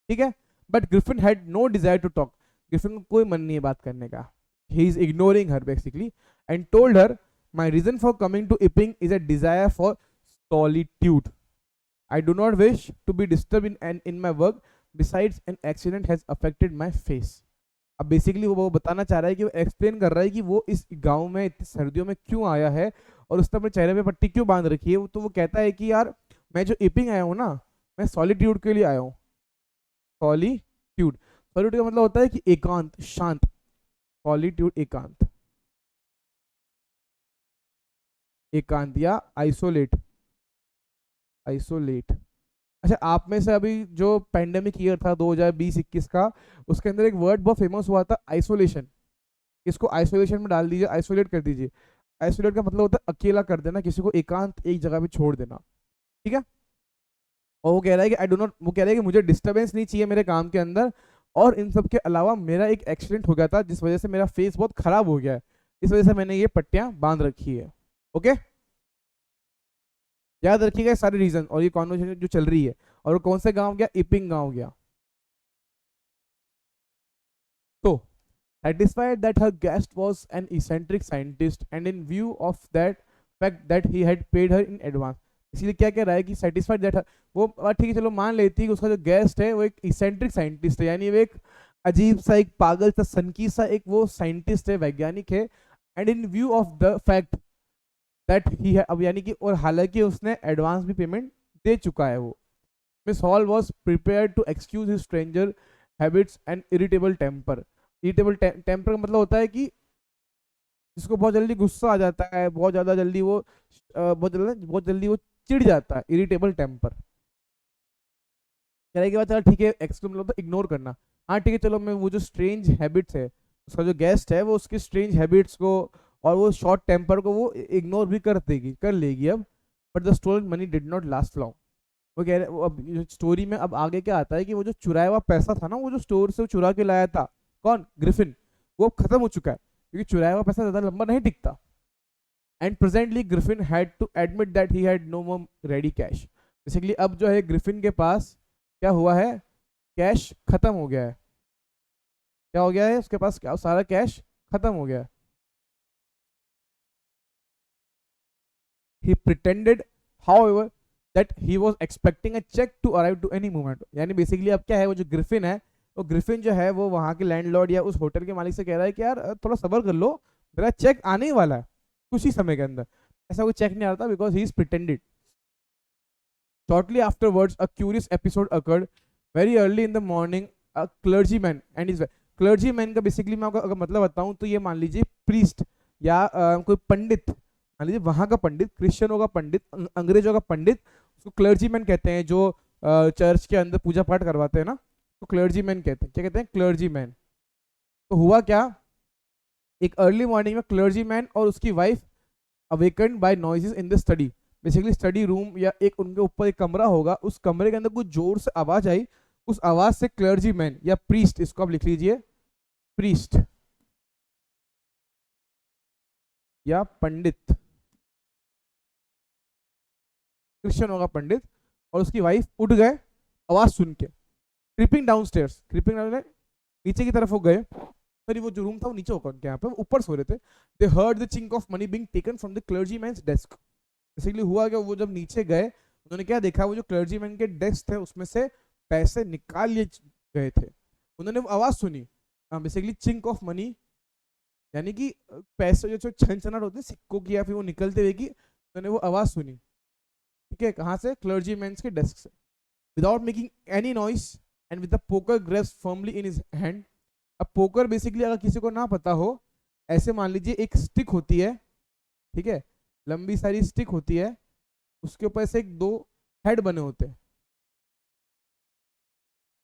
ठीक है। But Griffin had no desire to talk. Griffin को कोई मन नहीं है बात करने का। He is ignoring her basically and told her, my reason for coming to Iping is a desire for solitude. I do not wish to be disturbed in my work. Besides, an accident has affected my face. अब basically वो बताना चाह रहा है कि वो explain कर रहा है कि वो इस गांव में इतनी सर्दियों में क्यों आया है और उसने अपने चेहरे पे पट्टी क्यों बांध रखी है। तो वो कहता है कि यार मैं जो इपिंग आया हूँ ना, मैं सॉलिट्यूड के लिए आया हूँ। सॉलिट्यूड, सॉलिट्यूड का मतलब होता है कि एकांत, शांत। सॉलिट्यूड एकांत, एकांत या आइसोलेट, आइसोलेट। अच्छा, आप में से अभी जो पैंडेमिक ईयर था 2020-21 का, उसके अंदर एक वर्ड बहुत फेमस हुआ था, आइसोलेशन। इसको आइसोलेशन में डाल दीजिए, आइसोलेट कर दीजिए। आइसोलेट का मतलब होता है अकेला कर देना, किसी को एकांत एक जगह पे छोड़ देना, ठीक है। और वो कह रहा है कि आई डो नॉट, वो कह रहा है कि मुझे डिस्टर्बेंस नहीं चाहिए मेरे काम के अंदर, और इन सब के अलावा मेरा एक एक्सीडेंट हो गया था जिस वजह से मेरा फेस बहुत खराब हो गया है, इस वजह से मैंने ये पट्टियां बांध रखी है। ओके, याद रखिएगा सारे रीजन और ये कॉन्वर्सेशन जो चल रही है। और वो कौन से गांव गया? इपिंग गांव गया। तो satisfied that her guest was an eccentric scientist and in view of that fact that he had paid her in advance, इसलिए क्या कह रहा है कि satisfied that her, वो ठीक है चलो मान लेती है कि उसका जो गेस्ट है वो एक इसेंट्रिक साइंटिस्ट है, यानी वो एक अजीब सा, एक पागल सा, सनकी सा एक वो साइंटिस्ट है, वैज्ञानिक है। And in view of the fact that he है, अब यानी कि और हालांकि उसने एडवांस भी पेमेंट दे चुका है वो। Miss Hall was prepare to excuse his stranger habits and irritable temper. Irritable temper का मतलब होता है कि जिसको बहुत जल्दी गुस्सा आ जाता है, बहुत ज़्यादा जल्दी वो बहुत जल्दी वो चिढ़ जाता है, इरिटेबल टेम्पर। कहने के बाद चलो ठीक है, एक्सक्यूज मतलब इग्नोर करना, हाँ ठीक है चलो मैं वो जो स्ट्रेंज हैबिट्स है उसका जो गेस्ट है वो उसकी स्ट्रेंज हैबिट्स को और वो शॉर्ट टेम्पर को वो इग्नोर भी कर देगी, कर लेगी अब। But the stolen money did not last long. वो कह रहे, वो अब स्टोरी में अब आगे क्या आता है कि वो जो चुराया हुआ पैसा था ना, वो जो स्टोर से वो चुरा के लाया था, कौन? ग्रिफिन, वो खत्म हो चुका है क्योंकि चुराया हुआ पैसा ज्यादा लंबा नहीं टिकता। And presently Griffin had to admit that he had no more ready cash. Basically अब जो है ग्रिफिन के पास क्या हुआ है? कैश खत्म हो गया है। क्या हो गया है? उसके पास क्या सारा कैश खत्म हो गया है। He pretended, however, that he was expecting a check to arrive to any moment. यानी बेसिकली अब क्या है, वो जो ग्रिफिन है, वो ग्रिफिन जो है वो वहाँ के लैंडलॉर्ड या उस होटल के मालिक से कह रहा है कि यार थोड़ा सब्र कर लो, मेरा चेक आने ही वाला है कुछ ही समय के अंदर। ऐसा कोई चेक नहीं आता because he is pretended. Shortly afterwards, a curious episode occurred. Very early in the morning, a clergyman and his wife. Clergyman का बेसिकली मैं आपको अगर मतलब बताऊं तो ये मान लीजिए प्रीस्ट या कोई पंडित, मान लीजिए वहाँ का पंडित, क्रिश्चियनों का पंडित, अंग्रेजों का पंडित, उसको क्लर्जीमैन कहते हैं, जो चर्च के अंदर पूजा पाठ करवाते हैं ना, तो क्लर्जी मैन कहते हैं, क्या कहते हैं, क्लर्जी मैन। तो हुआ क्या, एक अर्ली मॉर्निंग में क्लर्जी मैन और उसकी wife awakened by noises in the study. Basically study room या एक उनके ऊपर एक कमरा होगा, उस कमरे के अंदर कुछ जोर से आवाज आई। उस आवाज से क्लर्जी मैन या प्रीस्ट, इसको आप लिख लीजिए प्रीस्ट या पंडित, क्रिश्चियन होगा पंडित, और उसकी वाइफ उठ गए आवाज सुन के। Creeping down stairs, creeping down नीचे की तरफ हो गए। सॉरी, वो जो रूम था वो नीचे होगा उनके, यहाँ पे ऊपर सो रहे थे। They heard the chink of money being taken from the clergyman's desk. Basically हुआ क्या, वो जब नीचे गए उन्होंने क्या देखा, वो जो क्लर्जी मैन के डेस्क थे उसमें से पैसे निकाल लिए गए थे। उन्होंने वो आवाज सुनी, बेसिकली चिंक ऑफ मनी, यानी कि पैसे जो छनछनाहट होती है सिक्कों की या फिर वो निकलते हुए की, उन्होंने वो आवाज सुनी। ठीक है, कहाँ से, क्लर्जी मैन के डेस्क से। Without making any noise and with the poker grapes firmly in his hand. अब पोकर बेसिकली अगर किसी को ना पता हो, ऐसे मान लीजिए एक स्टिक होती है, ठीक है, लंबी सारी स्टिक होती है, उसके ऊपर से एक दो हेड बने होते हैं।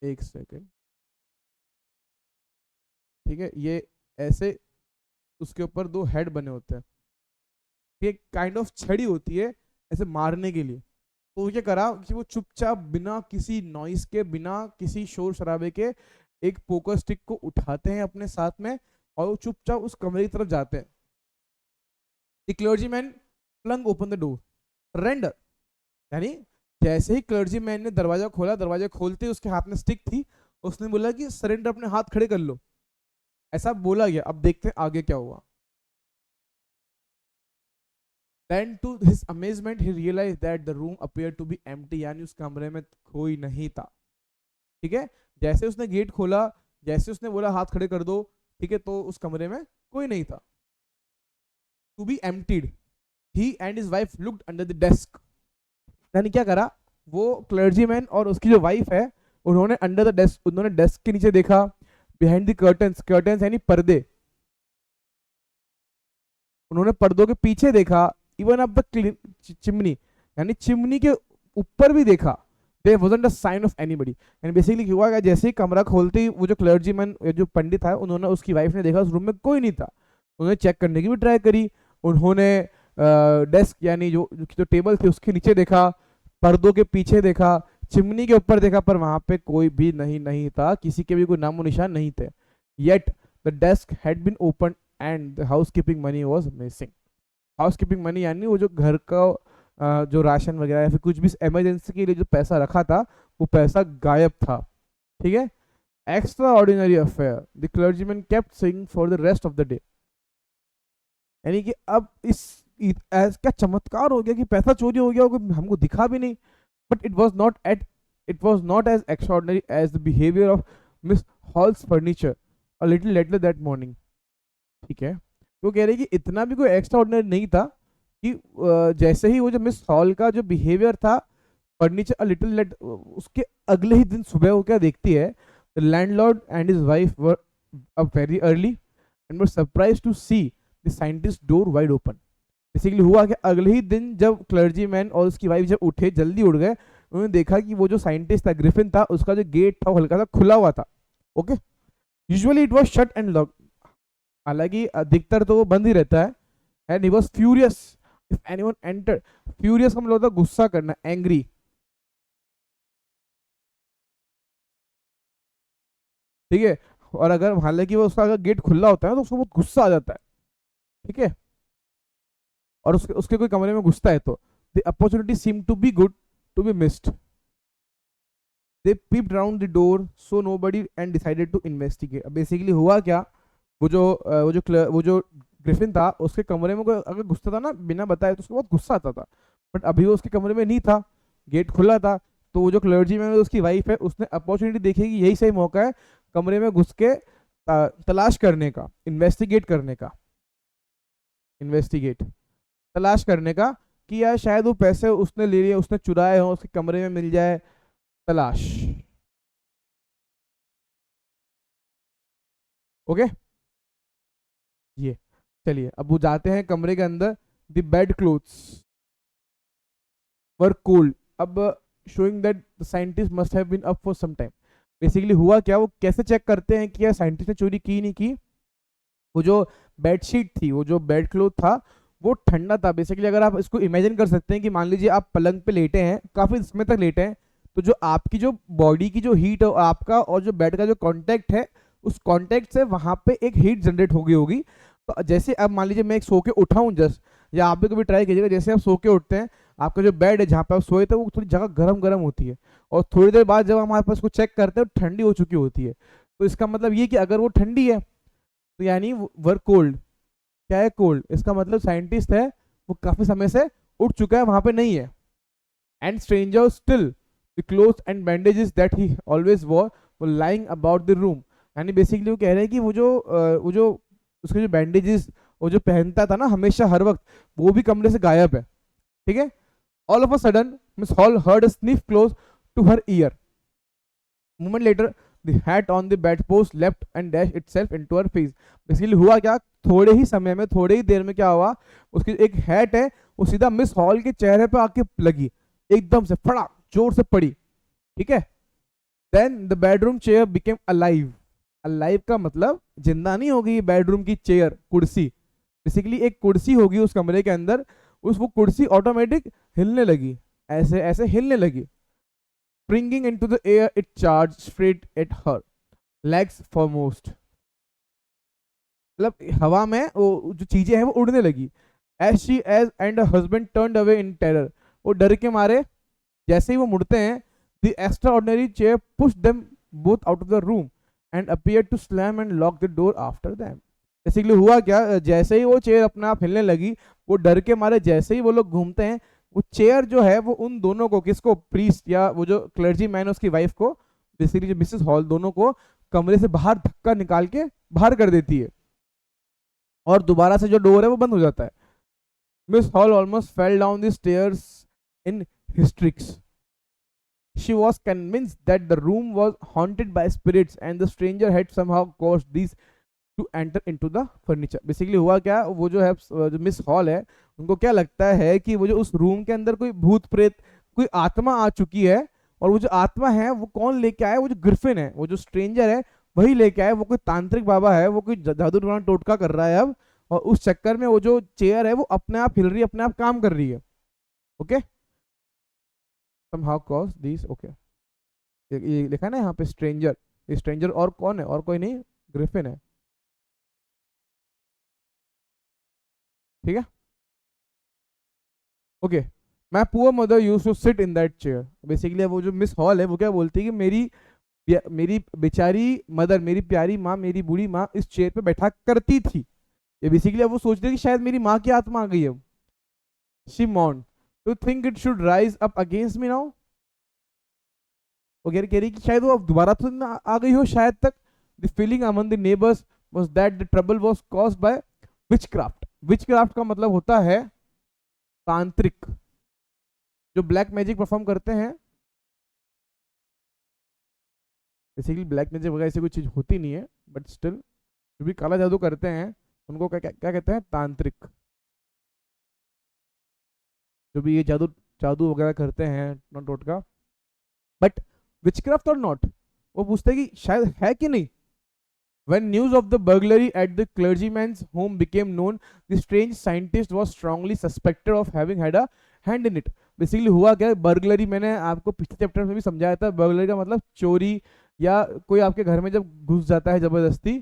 एक सेकेंड, ठीक है, ये ऐसे उसके ऊपर दो हेड बने होते हैं। ये काइंड ऑफ छड़ी होती है ऐसे मारने के लिए। तो क्या करा कि वो चुपचाप बिना किसी नॉइस के, बिना किसी शोर शराबे के एक पोकर स्टिक को उठाते हैं अपने साथ में और वो चुपचाप उस कमरे की तरफ जाते हैं। The clergyman flung open the door, render, यानी जैसे ही क्लर्जीमैन ने दरवाजा खोला, दरवाजा खोलते ही उसके हाथ में स्टिक थी, उसने बोला कि सरेंडर, अपने हाथ खड़े कर लो, ऐसा बोला गया। अब देखते हैं आगे क्या हुआ। Then to his amazement he realized that the room appeared to be empty, यानी उस कमरे में कोई नहीं था। ठीक है, जैसे उसने गेट खोला, जैसे उसने बोला हाथ खड़े कर दो, ठीक है, तो उस कमरे में कोई नहीं था। To be emptied, he and his wife looked under the desk। यानी क्या करा, वो क्लर्जीमैन और उसकी जो वाइफ है, उन्होंने अंडर द डेस्क, उन्होंने डेस्क के नीचे देखा, बिहाइंड द कर्टन्स, कर्टन्स यानी पर्दे, उन्होंने पर्दों के पीछे देखा, इवन अप द चिमनी, यानी चिमनी के ऊपर भी देखा। There wasn't a sign of anybody, यानी बेसिकली हुआ क्या, जैसे ही कमरा खोलते ही वो जो क्लर्जीमैन, जो पंडित था, उन्होंने, उसकी वाइफ ने देखा उस रूम में कोई नहीं था। उन्होंने चेक करने की भी ट्राई करी, उन्होंने डेस्क यानी जो टेबल थी उसके नीचे देखा, पर्दों के पीछे देखा, चिमनी के ऊपर देखा, पर वहां पे कोई भी नहीं था, किसी के भी कोई नामो निशान नहीं थे। Yet the desk had been open and the housekeeping money was missing. Housekeeping money यानी वो जो घर का जो राशन वगैरह या फिर कुछ भी इमरजेंसी के लिए जो पैसा रखा था, वो पैसा गायब था। ठीक है, extra ordinary affair, the clergyman kept saying for the rest of the day. यानी कि अब क्या चमत्कार हो गया कि पैसा चोरी हो गया, हमको दिखा भी नहीं। But it was not as extraordinary as the behaviour of Miss Hall's furniture a little later that morning. ठीक है, वो कह रहे कि इतना भी कोई एक्स्ट्रा ऑर्डिनरी नहीं था कि जैसे ही वो जो मिस हॉल का जो बिहेवियर था फर्नीचर अ लिटिल लेट, उसके अगले ही दिन सुबह वो क्या देखती है, the landlord and his wife were up very early and were surprised to see the scientist door wide open. Basically हुआ कि अगले ही दिन जब क्लर्जी मैन और उसकी वाइफ जब उठे, जल्दी उठ गए, उन्होंने देखा कि वो जो साइंटिस्ट था, ग्रिफिन था, उसका जो गेट था वो हल्का सा खुला हुआ था। Okay, usually it was shut and locked, हालांकि अधिकतर तो वो बंद ही रहता है। And he was furious if anyone enter, furious का मतलब होता है गुस्सा करना, एंग्री। ठीक है, और अगर हालांकि वो उसका अगर गेट खुला होता है तो उसको बहुत गुस्सा आ जाता है। ठीक है, और उसके उसके कोई कमरे में घुसता है तो the opportunity seem to be good to be missed. They peeped round the door saw nobody and decided to investigate. Basically हुआ क्या, वो जो ग्रिफिन था, उसके कमरे में कोई अगर घुसता था ना बिना बताए तो उसको बहुत गुस्सा आता था। बट अभी वो उसके कमरे में नहीं था, गेट खुला था, तो वो जो क्लर्जी में उसकी वाइफ है, उसने अपॉर्चुनिटी देखी कि यही सही मौका है कमरे में घुस के तलाश करने का, इन्वेस्टिगेट करने का, इन्वेस्टिगेट तलाश करने का, कि यार शायद वो पैसे उसने ले लिए, उसने चुराए हो, उसके कमरे में मिल जाए, तलाश। ओके, ये चलिए अब वो जाते हैं कमरे के अंदर। The bed clothes were cold, अब showing that the scientist must have been up for some time. Basically हुआ क्या, वो कैसे चेक करते हैं कि यार साइंटिस्ट ने चोरी की नहीं की। वो जो बेडशीट थी, वो जो बेड क्लोथ था, वो ठंडा था। बेसिकली अगर आप इसको इमेजिन कर सकते हैं कि मान लीजिए आप पलंग पे लेटे हैं, काफी समय तक लेटे हैं, तो जो आपकी जो बॉडी की जो हीट है आपका और जो बेड का जो कांटेक्ट है, उस कांटेक्ट से वहां पे एक हीट जनरेट हो गई होगी। तो जैसे अब मान लीजिए मैं एक सो के उठा हूँ जस्ट, या आप भी कभी ट्राई कीजिएगा, जैसे आप सो के उठते हैं, आपका जो बेड है जहाँ पे आप सोए थे वो थोड़ी जगह गर्म गर्म होती है, और थोड़ी देर बाद जब हमारे पास उसको चेक करते हैं तो ठंडी हो चुकी होती है। तो इसका मतलब ये कि अगर वो ठंडी है तो यानी वर कोल्ड। क्या है कोल्ड, इसका मतलब साइंटिस्ट है वो काफी समय से उठ चुका है, वहां पे नहीं है। And stranger still the clothes and bandages that he always war were lying about the room. यानी बेसिकली वो कह रहे हैं कि वो जो उसके जो बैंडेजेस वो जो पहनता था ना हमेशा हर वक्त, वो भी कमरे से गायब है। ठीक है। All of a sudden Miss Hall heard a sniff close to her ear. Moment later the hat on the bedpost leapt and dashed itself into her face। Basically हुआ क्या, थोड़े ही समय में, थोड़े ही देर में क्या हुआ, उसकी एक हैट है वो सीधा मिस हॉल के चेहरे पे आके लगी, एकदम से फड़ा, जोर से पड़ी। ठीक है। Then the bedroom chair became alive. Alive का मतलब जिंदा नहीं होगी बेडरूम की चेयर, कुर्सी। बेसिकली एक कुर्सी होगी उस कमरे के अंदर, वो कुर्सी ऑटोमेटिक हिलने लगी, ऐसे ऐसे हिलने लगी। Springing into the air, it charged straight at her, legs foremost। मतलब हवा में वो जो चीजें हैं वो उड़ने लगी। As she as and her husband turned away in terror। वो डर के मारे जैसे ही वो मुड़ते हैं, the extraordinary chair pushed them both out of the room and appeared to slam and lock the door after them। Basically हुआ क्या, जैसे ही वो चेयर अपने आप हिलने लगी, वो डर के मारे जैसे ही वो लोग घूमते हैं, वो चेयर जो है वो उन दोनों को, किसको, प्रीस्ट या वो जो क्लर्जी मैन उसकी वाइफ को, बेसिकली जो मिसेस हॉल, दोनों को कमरे से बाहर धक्का निकाल के बाहर कर देती है, और दोबारा से जो डोर है वो बंद हो जाता है। Miss Hall almost fell down the stairs in hysterics. She was convinced that the room was haunted by spirits and the stranger had somehow caused these to enter into the furniture। Basically हुआ क्या, वो जो है जो miss hall है, उनको क्या लगता है कि वो जो उस रूम के अंदर कोई भूत प्रेत, कोई आत्मा आ चुकी है, और वो जो आत्मा है वो कौन लेके आया, वो जो ग्रिफिन है, वो जो स्ट्रेंजर है वही लेके आया। वो कोई तांत्रिक बाबा है, वो कोई जादू टोटका कर रहा है अब, और उस चक्कर में वो जो चेयर है वो अपने आप हिल रही है, अपने आप काम कर रही है। Okay, somehow caused these। Okay, ये लिखा है ना यहाँ पे स्ट्रेंजर, ये स्ट्रेंजर और कौन है, और कोई नहीं, ग्रिफिन है। ठीक है। Okay, my poor mother used to sit in that chair. Basically वो जो मिस हॉल है वो क्या बोलती है कि मेरी बेचारी मदर, मेरी प्यारी माँ, मेरी बूढ़ी माँ इस चेयर पे बैठा करती थी। ये बेसिकली वो सोच रही है कि शायद मेरी माँ की आत्मा आ गई है। She moaned to think it should rise up against me now. वो कह रही कि शायद वो अब दोबारा तो ना आ गई हो शायद तक। The feeling among the neighbours was that the trouble was caused by witchcraft. Witchcraft का मतलब होता है तांत्रिक, जो ब्लैक मैजिक परफॉर्म करते हैं। बेसिकली ब्लैक मैजिक वगैरह ऐसी कोई चीज होती नहीं है, बट स्टिल जो भी काला जादू करते हैं उनको क्या क्या, क्या कहते हैं, तांत्रिक। जो भी ये जादू जादू वगैरह करते हैं नॉट टोटका, बट विचक्राफ्ट और नॉट, वो पूछते हैं कि शायद है कि नहीं। When news of the burglary at the clergyman's home became known, the strange scientist was strongly suspected of having had a hand in it। Basically हुआ क्या, बर्गलरी मैंने आपको पिछले चैप्टर में भी समझाया था। बर्गलरी का मतलब चोरी, या कोई आपके घर में जब घुस जाता है जबरदस्ती।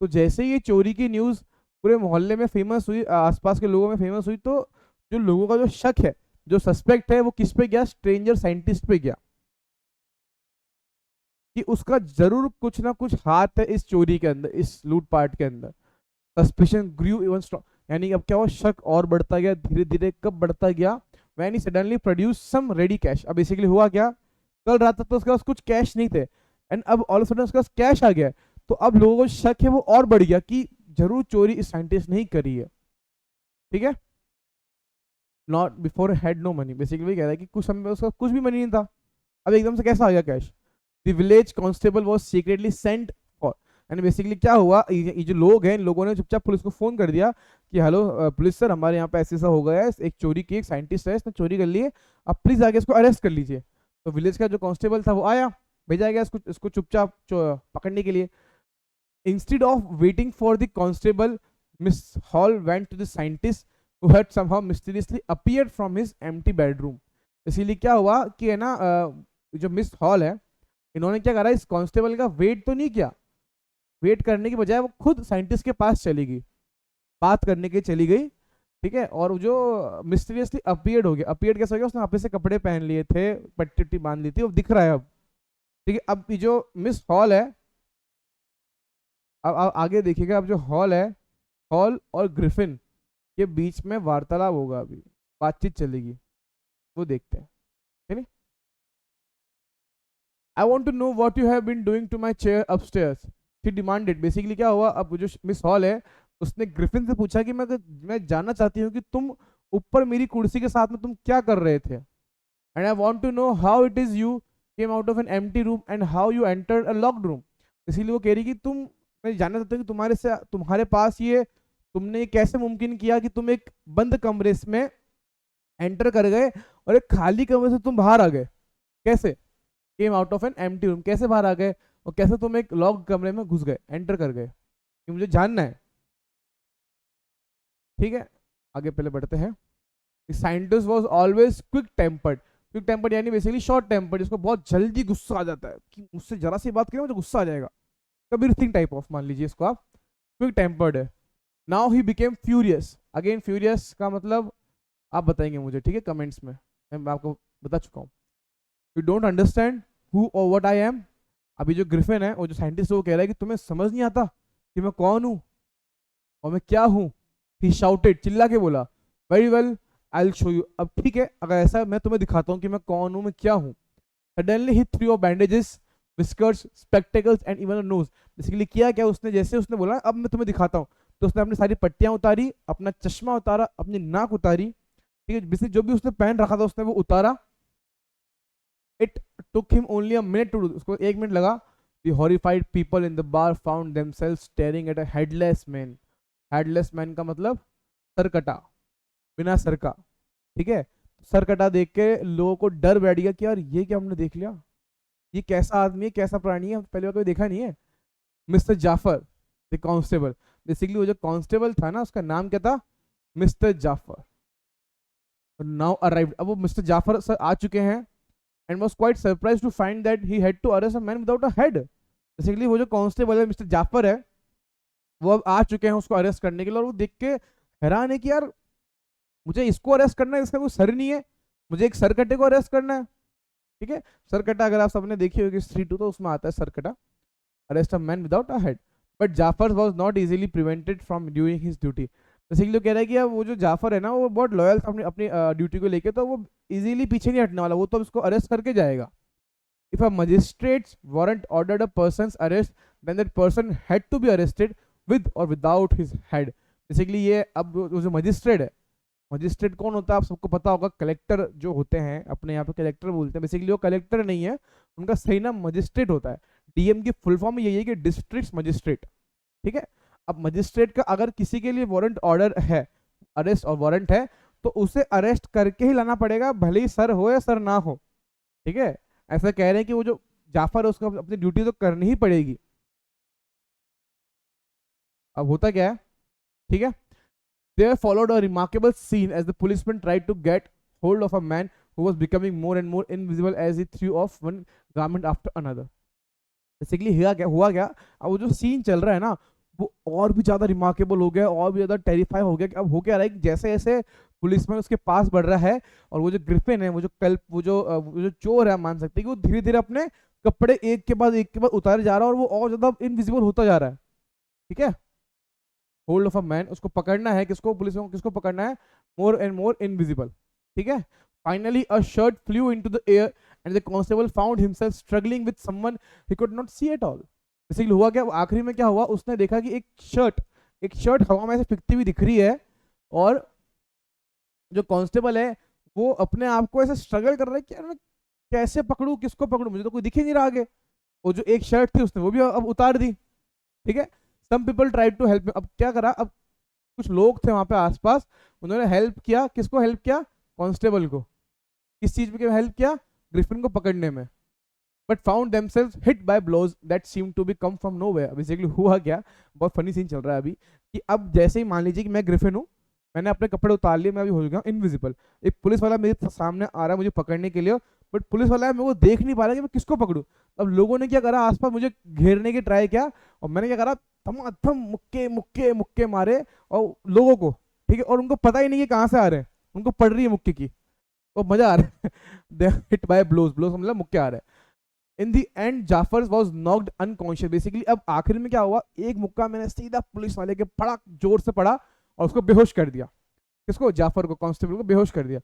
तो जैसे ये चोरी की न्यूज़ पूरे मोहल्ले में फेमस हुई, आसपास के लोगों में फेमस हुई, तो जो लोगों का जो शक है, जो सस्पेक्ट है, वो किस पे गया, स्ट्रेंजर साइंटिस्ट पे गया, कि उसका जरूर कुछ ना कुछ हाथ है इस चोरी के अंदर, इस लूटपाट के अंदर। सस्पिशन ग्रू इवन स्ट्रॉन्ग, यानी अब क्या हुआ, शक और बढ़ता गया धीरे धीरे। कब बढ़ता गया, when he suddenly produce some ready cash. अब बेसिकली हुआ क्या, कल रात तक तो उसके पास कुछ कैश नहीं थे, एंड अब ऑल ऑफ सडन उसके पास कैश आ गया। तो अब लोगों को शक है वो और बढ़ गया कि जरूर चोरी इस साइंटिस्ट ने ही करी है। ठीक है। Not before had no money. Basically कह रहा है कि कुछ समय उसका कुछ भी मनी नहीं था, अब एकदम से कैसा आ गया cash. The village constable was secretly sent for। And basically क्या हुआ, ये जो लोग हैं, इन लोगों ने चुपचाप पुलिस को फोन कर दिया कि हेलो पुलिस सर, हमारे यहाँ पे ऐसा हो गया है, एक चोरी की, एक साइंटिस्ट है, इसने चोरी कर ली है, आप प्लीज आगे इसको अरेस्ट कर लीजिए। तो विलेज का जो कांस्टेबल था वो आया, भेजा गया इसको चुपचाप पकड़ने के लिए। Instead of waiting for the constable, Miss Hall went to the scientist who had somehow mysteriously appeared from his empty bedroom. इसीलिए क्या हुआ कि है ना, जो मिस हॉल है, इन्होंने क्या करा, इस कांस्टेबल का वेट तो नहीं किया, वेट करने की बजाय वो खुद साइंटिस्ट के पास चली गई, बात करने के चली गई, ठीक है। और जो मिस्टीरियसली अपीयर्ड हो गया, अपीयर्ड कैसे हो गया, उसने वापस से कपड़े पहन लिए थे, पट्टी उट्टी बांध ली थी, वो दिख रहा है अब, ठीक है। अब ये जो मिस हॉल है, अब आगे देखिएगा, अब जो हॉल है, हॉल और ग्रिफिन के बीच में वार्तालाप होगा, अभी बातचीत चलेगी, वो देखते हैं, ठीक है। I want to know what you have been doing to my chair upstairs, she demanded. Basically क्या हुआ, अब जो मिस हॉल है उसने ग्रिफिन से पूछा कि मैं जानना चाहती हूँ कि तुम ऊपर मेरी कुर्सी के साथ में तुम क्या कर रहे थे, and I want to know how it is you came out of an empty room and how you entered a locked room. इसीलिए वो कह रही कि मैं जानना चाहता हूँ कि तुम्हारे पास ये, तुमने ये कैसे मुमकिन किया कि तुम एक बंद कमरे में एंटर कर गए और एक खाली कमरे से तुम बाहर आ गए, कैसे, केम out of an empty room, कैसे बाहर आ गए, और कैसे तुम एक लॉक्ड कमरे में घुस गए, एंटर कर गए, ये मुझे जानना है, ठीक है। आगे पहले बढ़ते हैं। Scientist was always quick tempered, quick tempered यानी बेसिकली शॉर्ट टेम्पर्ड, जिसको बहुत जल्दी गुस्सा आ जाता है कि मुझसे जरा सी बात करें मुझे गुस्सा आ जाएगा, कबीर सिंह टाइप ऑफ मान लीजिए इसको आप, क्विक टेम्पर्ड है। Now he became furious, again furious का मतलब आप बताएंगे मुझे, ठीक है, कमेंट्स में, मैं आपको बता चुका हूँ। यू डोंट अंडरस्टैंड हु और व्हाट आई एम। अभी जो ग्रिफिन है, वो जो साइंटिस्ट है, वो कह रहा है कि तुम्हें समझ नहीं आता कि मैं कौन हूँ और मैं क्या हूँ। ही शाउटेड, चिल्ला के बोला, very well I will show you. अब ठीक है, अगर ऐसा मैं तुम्हें दिखाता हूँ कि मैं कौन हूँ, मैं क्या हूँ। Suddenly he through bandages, whiskers, spectacles and even a knows. Basically किया क्या उसने, जैसे उसने बोला अब मैं तुम्हें दिखाता हूँ, तो उसने अपनी सारी पट्टियां उतारी, अपना चश्मा उतारा, अपनी नाक उतारी, ठीक है, बेसिकली जो भी उसने पहन रखा था उसने वो उतारा। It took him only a minute to do, उसको 1 मिनट लगा। The horrified people in the bar found themselves staring at a headless man. Headless man का मतलब सरकटा, बिना सर का, ठीक है। सरकटा देख के लोगों को डर बैठ गया कि यार ये क्या हमने देख लिया, ये कैसा आदमी है, कैसा प्राणी है, पहले बार कभी देखा नहीं है। Mr Jaffer the constable, basically वो जो कांस्टेबल था ना, उसका नाम क्या था, मिस्टर जाफर। नाउ अराइव्ड, अब वो मिस्टर जाफर सर आ चुके हैं, and was quite surprised to find that he had to arrest a man without a head. Basically वो जो कांस्टेबल है मिस्टर जाफर है, वो अब आ चुके हैं उसको अरेस्ट करने के लिए, और वो देख के हैरान है कि यार मुझे इसको अरेस्ट करना है, इसका कोई सर नहीं है, मुझे एक सरकटे को अरेस्ट करना है, ठीक है। सरकटा अगर आप सबने देखी होगी 3-2, तो उसमें आता है सरकटा, arrest a man without a head. But Jaffer was not easily prevented from doing his duty. Basically कह रहा है कि वो जो जाफर है ना, वो बहुत लॉयल था अपनी अपनी ड्यूटी को लेके, तो वो इजीली पीछे नहीं हटने वाला, वो तो इसको अरेस्ट करके जाएगा। If a magistrate's warrant ordered a person's arrest, then that person had to be arrested with or without his head. Basically ये अब वो जो मजिस्ट्रेट है, मजिस्ट्रेट कौन होता है आप सबको पता होगा, कलेक्टर जो होते हैं, अपने यहाँ पे कलेक्टर बोलते हैं, बेसिकली वो कलेक्टर नहीं है, उनका सही नाम मजिस्ट्रेट होता है। डीएम की फुल फॉर्म यही है कि डिस्ट्रिक्ट मजिस्ट्रेट, ठीक है। अब मजिस्ट्रेट का अगर किसी के लिए वारंट ऑर्डर है, अरेस्ट और वारंट है, तो उसे अरेस्ट करके ही लाना पड़ेगा, भले ही सर हो या सर ना हो, ठीक है। ऐसा कह रहे हैं कि वो जो जाफर है उसको अपनी ड्यूटी तो करनी ही पड़ेगी। अब होता क्या है, ठीक है, there followed a remarkable scene as the policeman tried to get hold of a man who was becoming more and more invisible as he threw off one garment after another. Basically हुआ क्या, अब वो जो scene चल रहा है ना, वो और भी ज्यादा रिमार्केबल हो गया, और भी ज्यादा टेरिफाई हो गया कि अब हो क्या रहा है कि जैसे जैसे पुलिसमैन उसके पास बढ़ रहा है, और वो जो ग्रिफिन है, वो जो चोर है, मान सकते हैं कि वो धीरे धीरे अपने कपड़े एक के बाद उतारे जा रहा है, और वो और ज्यादा इनविजिबल होता जा रहा है, ठीक है। होल्ड ऑफ अ मैन, उसको पकड़ना है, किसको, पुलिस को किसको पकड़ना है, मोर एंड मोर इनविजिबल, ठीक है। Finally a shirt flew into the air and the constable found himself struggling with someone he could not see at all. Basically हुआ क्या, आखिरी में क्या हुआ, उसने देखा कि एक शर्ट हवा में से फिरती हुई दिख रही है, और जो कांस्टेबल है वो अपने आप को ऐसे स्ट्रगल कर रहा है कि यार मैं कैसे पकड़ूं, किसको पकड़ूं, मुझे तो कोई दिख ही नहीं रहा आगे। वो जो एक शर्ट थी उसने वो भी अब उतार दी, ठीक है। Some people tried to help, अब क्या करा, अब कुछ लोग थे वहां पे आसपास, उन्होंने हेल्प किया, किसको हेल्प किया, कांस्टेबल को। किस चीज में हेल्प किया, ग्रिफिन को पकड़ने में, but found themselves hit by blows that seem to be come from nowhere. Basically हुआ क्या, बहुत फनी सीन चल रहा है अभी, कि अब जैसे ही मान लीजिए कि मैं ग्रिफिन हूँ, मैंने अपने कपड़े उतार लिए, मैं अभी हो गया इनविजिबल, एक पुलिस वाला मेरे सामने आ रहा है मुझे पकड़ने के लिए, बट पुलिस वाला है मेरे को देख नहीं पा रहा कि मैं किसको पकड़ूं। अब लोगों ने क्या करा, आसपास मुझे घेरने की ट्राई किया, और मैंने क्या करा, थम मुक्के मुक्के मुक्के मारे और लोगों को, ठीक है, और उनको पता ही नहीं कि कहाँ से आ रहे हैं, उनको पड़ रही है मुक्के की, तो मजा आ रहा है। हिट बाय ब्लोज, ब्लोज मतलब मुक्के आ रहे हैं। In the end Jaffers was knocked unconscious. Basically अब आखिर में क्या हुआ, एक मुक्का मैंने सीधा पुलिस वाले के पड़ा, जोर से पड़ा और उसको बेहोश कर दिया। किसको, जाफर को, कांस्टेबल को बेहोश कर दिया।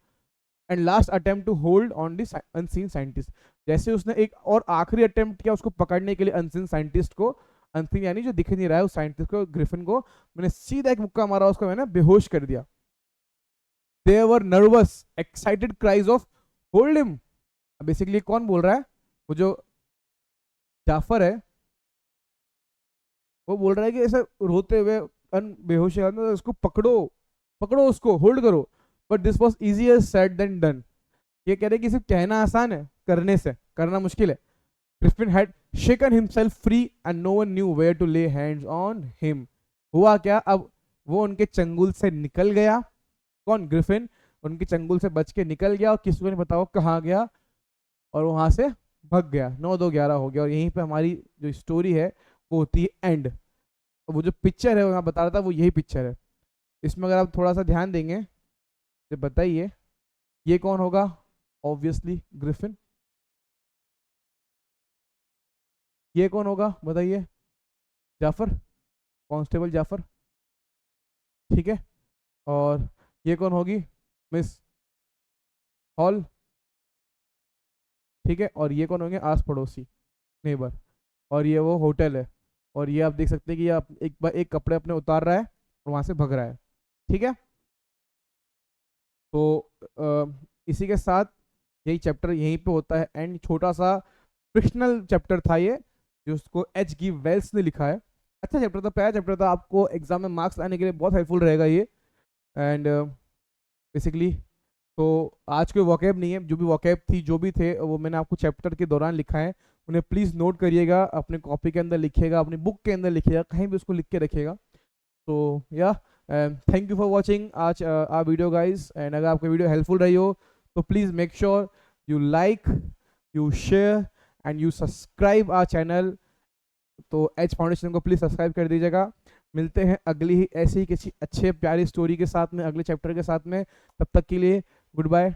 And last attempt to hold on the unseen scientist, जैसे उसने एक और आखिरी अटेम्प्ट किया उसको पकड़ने के लिए अनसीन साइंटिस्ट को, अनसीन यानी जो दिख नहीं रहा है उस साइंटिस्ट को, ग्रिफिन को, मैंने सीधा एक मुक्का मारा, उसको मैंने बेहोश कर दिया। They were nervous excited cries of hold him. Basically कौन बोल रहा है, वो जो जाफर है वो बोल रहा है कि ऐसे रोते हुए बेहोश है, उसको पकड़ो, पकड़ो उसको, होल्ड करो। But this was easier said than done. ये कह रहे कि सिर्फ कहना आसान है, करने से करना मुश्किल है। Griffin had shaken himself free and no one knew where to lay hands on him. हुआ क्या, अब वो उनके चंगुल से निकल गया। कौन, ग्रिफिन उनके चंगुल से बच के निकल गया, और किसी को नहीं बताओ कहाँ गया, और वहां से भग गया। 9-2-11 हो गया, और यहीं पे हमारी जो स्टोरी है वो होती है एंड। वो जो पिक्चर है वो मैं बता रहा था, वो यही पिक्चर है। इसमें अगर आप थोड़ा सा ध्यान देंगे तो बताइए ये कौन होगा, ऑब्वियसली ग्रिफिन। ये कौन होगा बताइए, जाफर, कांस्टेबल जाफर, ठीक है। और ये कौन होगी, मिस हॉल, ठीक है। और ये कौन होंगे, आस पड़ोसी, नेबर। और ये वो होटल है, और ये आप देख सकते हैं कि ये एक बार एक कपड़े अपने उतार रहा है और वहां से भग रहा है, ठीक है। तो इसी के साथ यही चैप्टर यहीं पे होता है एंड। छोटा सा फ्रिक्शनल चैप्टर था ये, जो उसको एच गी वेल्स ने लिखा है। अच्छा चैप्टर था, प्यारा चैप्टर था, आपको एग्जाम में मार्क्स लाने के लिए बहुत हेल्पफुल रहेगा ये। एंड बेसिकली तो आज कोई वॉकैब नहीं है, जो भी वॉकैब थी जो भी थे वो मैंने आपको चैप्टर के दौरान लिखा है, उन्हें प्लीज़ नोट करिएगा, अपने कॉपी के अंदर लिखिएगा, अपनी बुक के अंदर लिखिएगा, कहीं भी उसको लिख के रखिएगा। तो या थैंक यू फॉर वॉचिंग आज आ वीडियो गाइज। एंड अगर आपको वीडियो हेल्पफुल रही हो तो please make sure you like, you share and you subscribe our channel. तो एच फाउंडेशन को प्लीज़ सब्सक्राइब कर दीजिएगा। मिलते हैं अगली ही ऐसी ही किसी अच्छे प्यारी स्टोरी के साथ में, अगले चैप्टर के साथ में। तब तक के लिए गुड बाय।